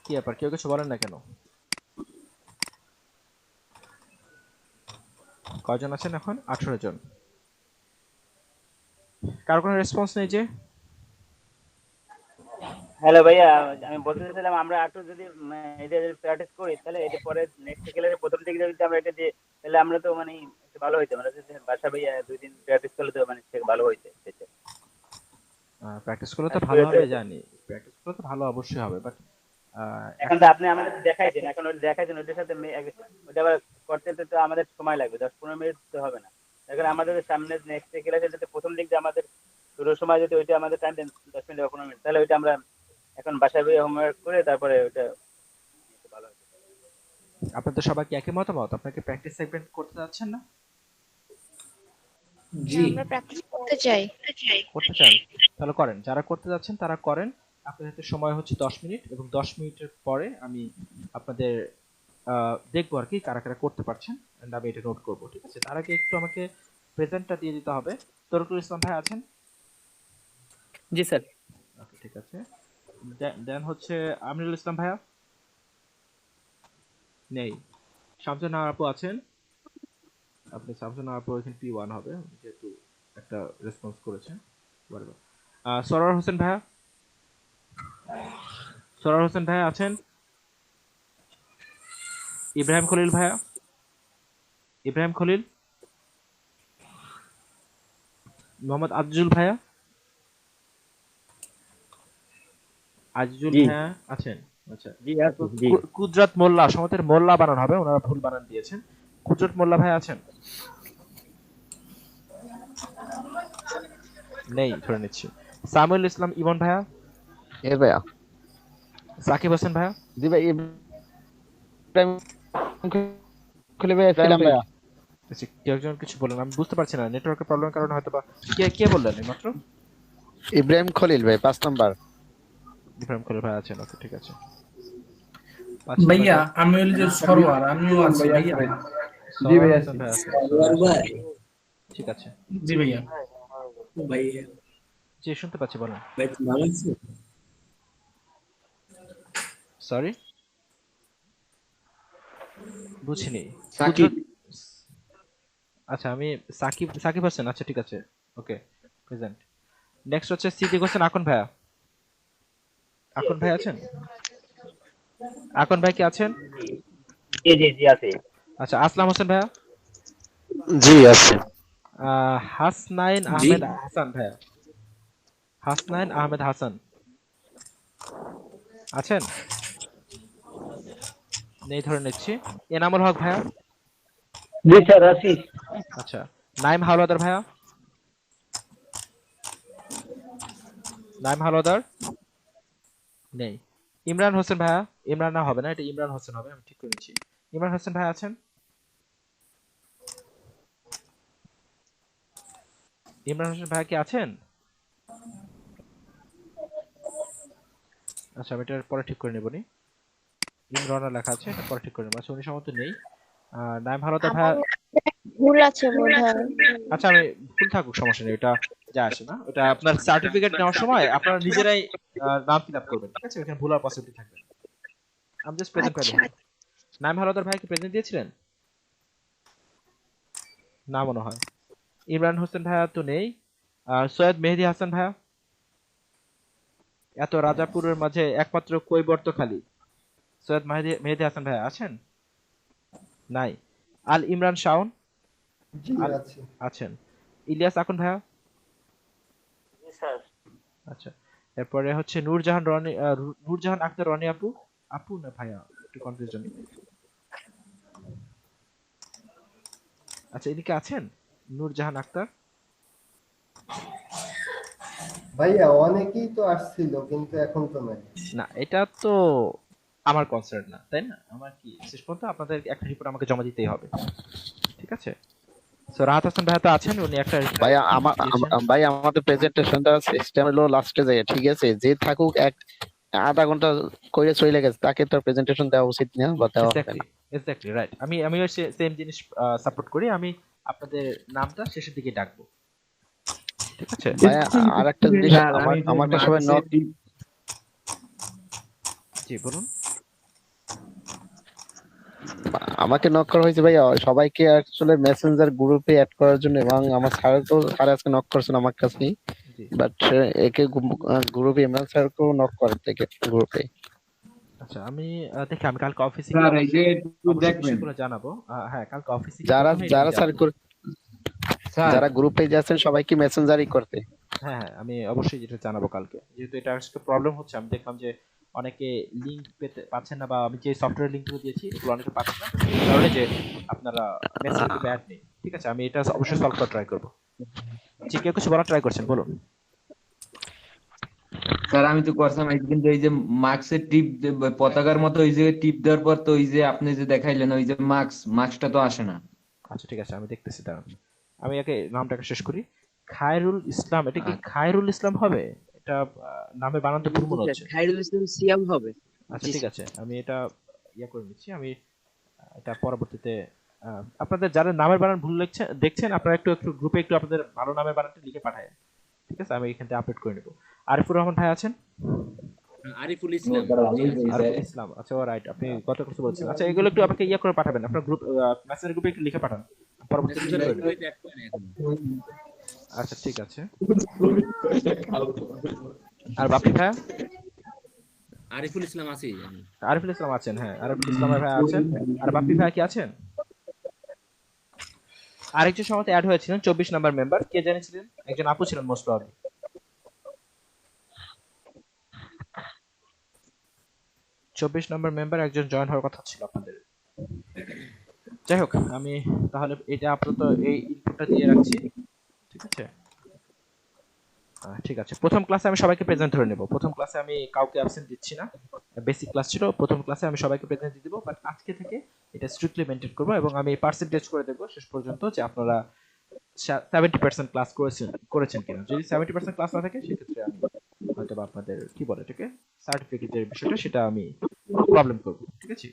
কি ব্যাপার, কেউ কিছু বলেন না কেন? কয়জন আছেন এখন? 18 জন। কারো কোনো রেসপন্স নেই যে? হ্যালো ভাইয়া, আমি বলতে চাইছিলাম আমরা একটু যদি এটা প্র্যাকটিস করি, তাহলে এটা পরে নেক্সট ক্লাসের প্রথম দিকে যদি আমরা এটা দিই, তাহলে আমরা তো মানে একটু ভালো হইতো। মানে যদি বাসা ভাইয়া 2 দিন প্র্যাকটিস করলে তো মানে ঠিক ভালো হইতো। প্র্যাকটিস করলে তো ভালো হবে, জানি প্র্যাকটিস করলে তো ভালো অবশ্যই হবে, বাট এখন তো আপনি আমাদের দেখাইছেন, এখন ওটা দেখাইছেন, ওটার সাথে ওটা আবার করতে তো আমাদের সময় লাগবে, 10-15 মিনিট তো হবে না। এখন আমাদের সামনে নেক্সট ক্লাসে যদি প্রথম দিক দিয়ে আমাদের শুরুর সময় যদি ওইটা আমাদের টাইম দেন 10 মিনিট বা 15 মিনিট, তাহলে ওইটা আমরা এখন বাসায় বসে হোমওয়ার্ক করে তারপরে ওইটা ভালো হবে। আপনাদের সবাই কি একই মতামত? আপনাকে প্র্যাকটিস সেগমেন্ট করতে যাচ্ছেন না? জি, আমরা প্র্যাকটিস করতে চাই। করতে চান? তাহলে করেন। যারা করতে যাচ্ছেন তারা করেন। আপনাদের হাতে সময় হচ্ছে 10 মিনিট, এবং 10 মিনিটের পরে আমি আপনাদের দেখবো আর কি কারা কারা করতে পারছেন, এন্ড আমি এটা নোট করবো, ঠিক আছে? তার আগে একটু আমাকে প্রেজেন্টটা দিয়ে দিতে হবে। তরকুল ইসলাম ভাই আছেন? জি স্যার। ওকে, ঠিক আছে। দেন হচ্ছে আমিনুল ইসলাম ভাইয়া নেই। শামসুন আপু আছেন? আপনি শামসুন আপু এখানে P1 হবে, যেহেতু একটা রেসপন্স করেছেন। সরার হোসেন ভাইয়া? সরার হোসেন ভাইয়া আছেন? ইব্রাহিম খলিল ভাইয়া? ইব্রাহিম খলিল? মোহাম্মদ আজিজুল ভাইয়া? আজিজুল ভাইয়া আছেন? আচ্ছা, জি আছি, জি। কুদরত মোল্লা, সমাতের মোল্লা বানান হবে, ওনারা ভুল বানান দিয়েছেন। কুদরত মোল্লা ভাই আছেন? নেই, ধরে নিচ্ছি। সামুল ইসলাম ইমন ভাইয়া? এ ভাইয়া। সাকিব হোসেন ভাইয়া? জি ভাই, ইব্রাহিম খুলে ভাইয়া ছিলাম ভাইয়া। আচ্ছা, কেউ একজন কিছু বললেন, আমি বুঝতে পারছি না, নেটওয়ার্কের প্রবলেমের কারণে হয়তো বা। কে কে বললেন এইমাত্র? ইব্রাহিম খলিল ভাই 5 নাম্বার। ইব্রাহিম খলিল ভাই আছেন, ওকে ঠিক আছে। ভাইয়া আমি হইল যে সরোয়ার, আমিও আছি ভাইয়া। জি ভাইয়া, হাসান ভাই আছেন, সরোয়ার ভাই, ঠিক আছে। জি ভাইয়া। ভাইয়া জি শুনতে পাচ্ছি, বলেন। ভাই তুমি ভালো আছো? সরি, বুঝিনি। সাকিব। আচ্ছা, আমি সাকিব, সাকিব হোসেন, আচ্ছা ঠিক আছে, ওকে প্রেজেন্ট। নেক্সট হচ্ছে সিদ্দিক হোসেন আকন ভাইয়া। আকন ভাই আছেন? আকন ভাই কি আছেন? জি জি জি আছে। আচ্ছা, আসলাম হোসেন ভাইয়া। জি আছে। হাসনাইন জি আহমেদ হাসান ভাইয়া। হাসনাইন আহমেদ হাসান আছেন? নেই ধরে নিচ্ছি। এনামুল হক ভাইয়া। জি স্যার আছি। আচ্ছা, নাইম হাওলাদার ভাইয়া। নাইম হাওলাদার নেই। ইমরান হোসেন ভাইয়া। ইমরান না হবে না, এটা ইমরান হোসেন হবে, আমি ঠিক করে নিচ্ছি। ইমরান হোসেন ভাই আছেন? ইমরান হোসেন ভাইয়া কি আছেন? আচ্ছা, আমি এটার পরে ঠিক করে নেবনি। ইমরান লেখা আছে, এটা পরে ঠিক করে নেবো। আচ্ছা, উনি সম্ভবত নেই। নাইম হাওলাদার ভাইয়া। ভুল আছে বোধহয়। আচ্ছা, আমি ভুল থাকুক, সমস্যা নেই, এটা যা আসে না। ওটা আপনার সার্টিফিকেট নেওয়ার সময় আপনারা নিজেরাই নাম ফিল আপ করবেন, ঠিক আছে? এখানে ভুল আর পসিবিলিটি থাকবে না। আমি জাস্ট প্রেজেন্ট আচ্ছা পাইলাম। নাইম হাওলাদার ভাই কি প্রেজেন্ট দিয়েছিলেন? না মনে হয়। ইমরান হোসেন ভাইয়া তো নেই। সৈয়দ মেহেদী হাসান ভাইয়া। এত রাজাপুরের মাঝে একমাত্র কৈবর্ত খালি সৈয়দ মেহেদী হাসান ভাইয়া আছেন? নাই। আল ইমরান শাওন জি আছি। আছেন। ইলিয়াস আকন ভাইয়া। জি স্যার। আচ্ছা, এরপরে হচ্ছে নূরজাহান রনি, নূরজাহান আক্তার রনি আপু। আপু না ভাইয়া, একটু কনফিউশন। আচ্ছা, এদিকে আছেন নূরজাহান আক্তার? ভাইয়া অনেকেই তো আসছিল কিন্তু এখন তো নাই। না, এটা তো আমার কনসার্ন না, তাই না? আমার কি শেষ পর্যন্ত আপনাদের একটা রিপোর্ট আমাকে জমা দিতেই হবে, ঠিক আছে? সো রাহাত হাসান ভাইয়া তো আছেন, উনি একটা ভাই ভাই আমাদের প্রেজেন্টেশনটা সিস্টেম হলো লাস্টে যায়, ঠিক আছে? যে থাকুক আধা ঘন্টা করে চলে গেছে তাকে তো প্রেজেন্টেশন দেওয়া উচিত না বা দেওয়া হবে এক্স্যাক্টলি না। Exactly right. আমি সেম জিনিস সাপোর্ট করি। আমি আপনাদের নামটা শেষের দিকে ডাকবো, ঠিক আছে? ভাই আর একটা জিনিস, আমাকে সবাই নক, জি বলুন। আমাকে নক করা হয়েছে ভাইয়া সবাইকে আসলে মেসেঞ্জার গ্রুপে অ্যাড করার জন্য, এবং আমার স্যার আজকে নক করছেন আমার কাছে, জি বাট একে গ্রুপে ইমরান স্যারকেও নক করে থেকে গ্রুপে। আচ্ছা, আমি দেখি, আমি কালকে অফিসে গিয়ে অবশ্যই বিষয়গুলো জানাবো। হ্যাঁ, কালকে অফিসে গিয়ে যারা প্রথমেই যারা আমি স্যার জানাবো। যারা গ্রুপে যাচ্ছেন সবাইকে মেসেঞ্জারই করতে। হ্যাঁ হ্যাঁ, আমি অবশ্যই যেটা জানাবো কালকে, যেহেতু এটা একটা প্রবলেম হচ্ছে। আমি দেখলাম যে অনেকে লিংক পাচ্ছেন না, বা আমি যে সফটওয়্যার লিংকগুলো দিয়েছি এগুলো অনেকে পাচ্ছেন না, এই কারণে যে আপনারা মেসেজ গ্রুপে অ্যাড নেই, ঠিক আছে? আমি এটা অবশ্যই সলভ করার ট্রাই করবো। জি, কেউ কিছু বলার ট্রাই করছেন, বলুন। স্যার আমি তো করছিলাম কিন্তু এই যে মার্কসের টিপ, পতাকার মতো ওই যে টিপ দেওয়ার পর তো ওই যে আপনি যে দেখাইলেন ওই যে মার্কসটা তো আসে না। আচ্ছা ঠিক আছে, আমি দেখতেছি, দাঁড়ান। আমি আগে নামটাকে শেষ করি। খায়রুল ইসলাম, এটা কি খায়রুল ইসলাম হবে? এটা নামে বানানটা ভুল মনে হচ্ছে। খায়রুল ইসলাম সিয়াম হবে। আচ্ছা ঠিক আছে, আমি এটা করে নিচ্ছি। আমি এটা পরবর্তীতে আপনাদের যারা নামের বানান ভুল দেখছেন, আপনারা একটু গ্রুপে একটু আপনাদের ভালো নামের বানানটা লিখে পাঠায়, ঠিক আছে? আমি এখান থেকে আপডেট করে নেব। আরিফুর রহমান ভাই আছেন? আরিফুল ইসলাম। আরিফুল ইসলাম, আচ্ছা রাইট, আপনি গত কিছু বলছেন। আচ্ছা, এগুলো একটু আমাকে করে পাঠাবেন, আপনার গ্রুপ মেসেঞ্জার গ্রুপে একটু লিখে পাঠান, পরবর্তীতে ঠিক করে নেব। আচ্ছা ঠিক আছে। আর বাপি ভাই? আরিফুল ইসলাম আছি। আরিফুল ইসলাম আছেন, হ্যাঁ আরিফুল ইসলাম ভাই আছেন। আর বাপি ভাই কি আছেন? আরেকজন সমাতে অ্যাড হয়েছিলেন 24 নাম্বার মেম্বার, কে জানিয়েছিলেন? একজন আপু ছিলেন মোস্ট প্রবাবলি। 24 নাম্বার মেম্বার একজন জয়েন হওয়ার কথা ছিল আপনাদের। যাই হোক, আমি তাহলে এটা আপাতত এই ইনপুটটা দিয়ে রাখছি, ঠিক আছে? ঠিক আছে, প্রথম ক্লাসে আমি সবাইকে প্রেজেন্ট ধরে নেব। প্রথম ক্লাসে আমি কাউকে অ্যাবসেন্ট দিচ্ছি না, বেসিক ক্লাস ছিল, প্রথম ক্লাসে আমি সবাইকে প্রেজেন্ট দিয়ে দেব। বাট আজকে থেকে এটা স্ট্রিক্টলি মেনটেন করবো, এবং আমি পার্সেন্টেজ করে দেবো শেষ পর্যন্ত যে আপনারা 70% ক্লাস করেছেন কিনা। যদি 70% ক্লাস না থাকে সেক্ষেত্রে আমি হয়তো বা আপনাদের কি বলে এটাকে সার্টিফিকেটের বিষয়টা সেটা আমি প্রবলেম করবো, ঠিক আছে।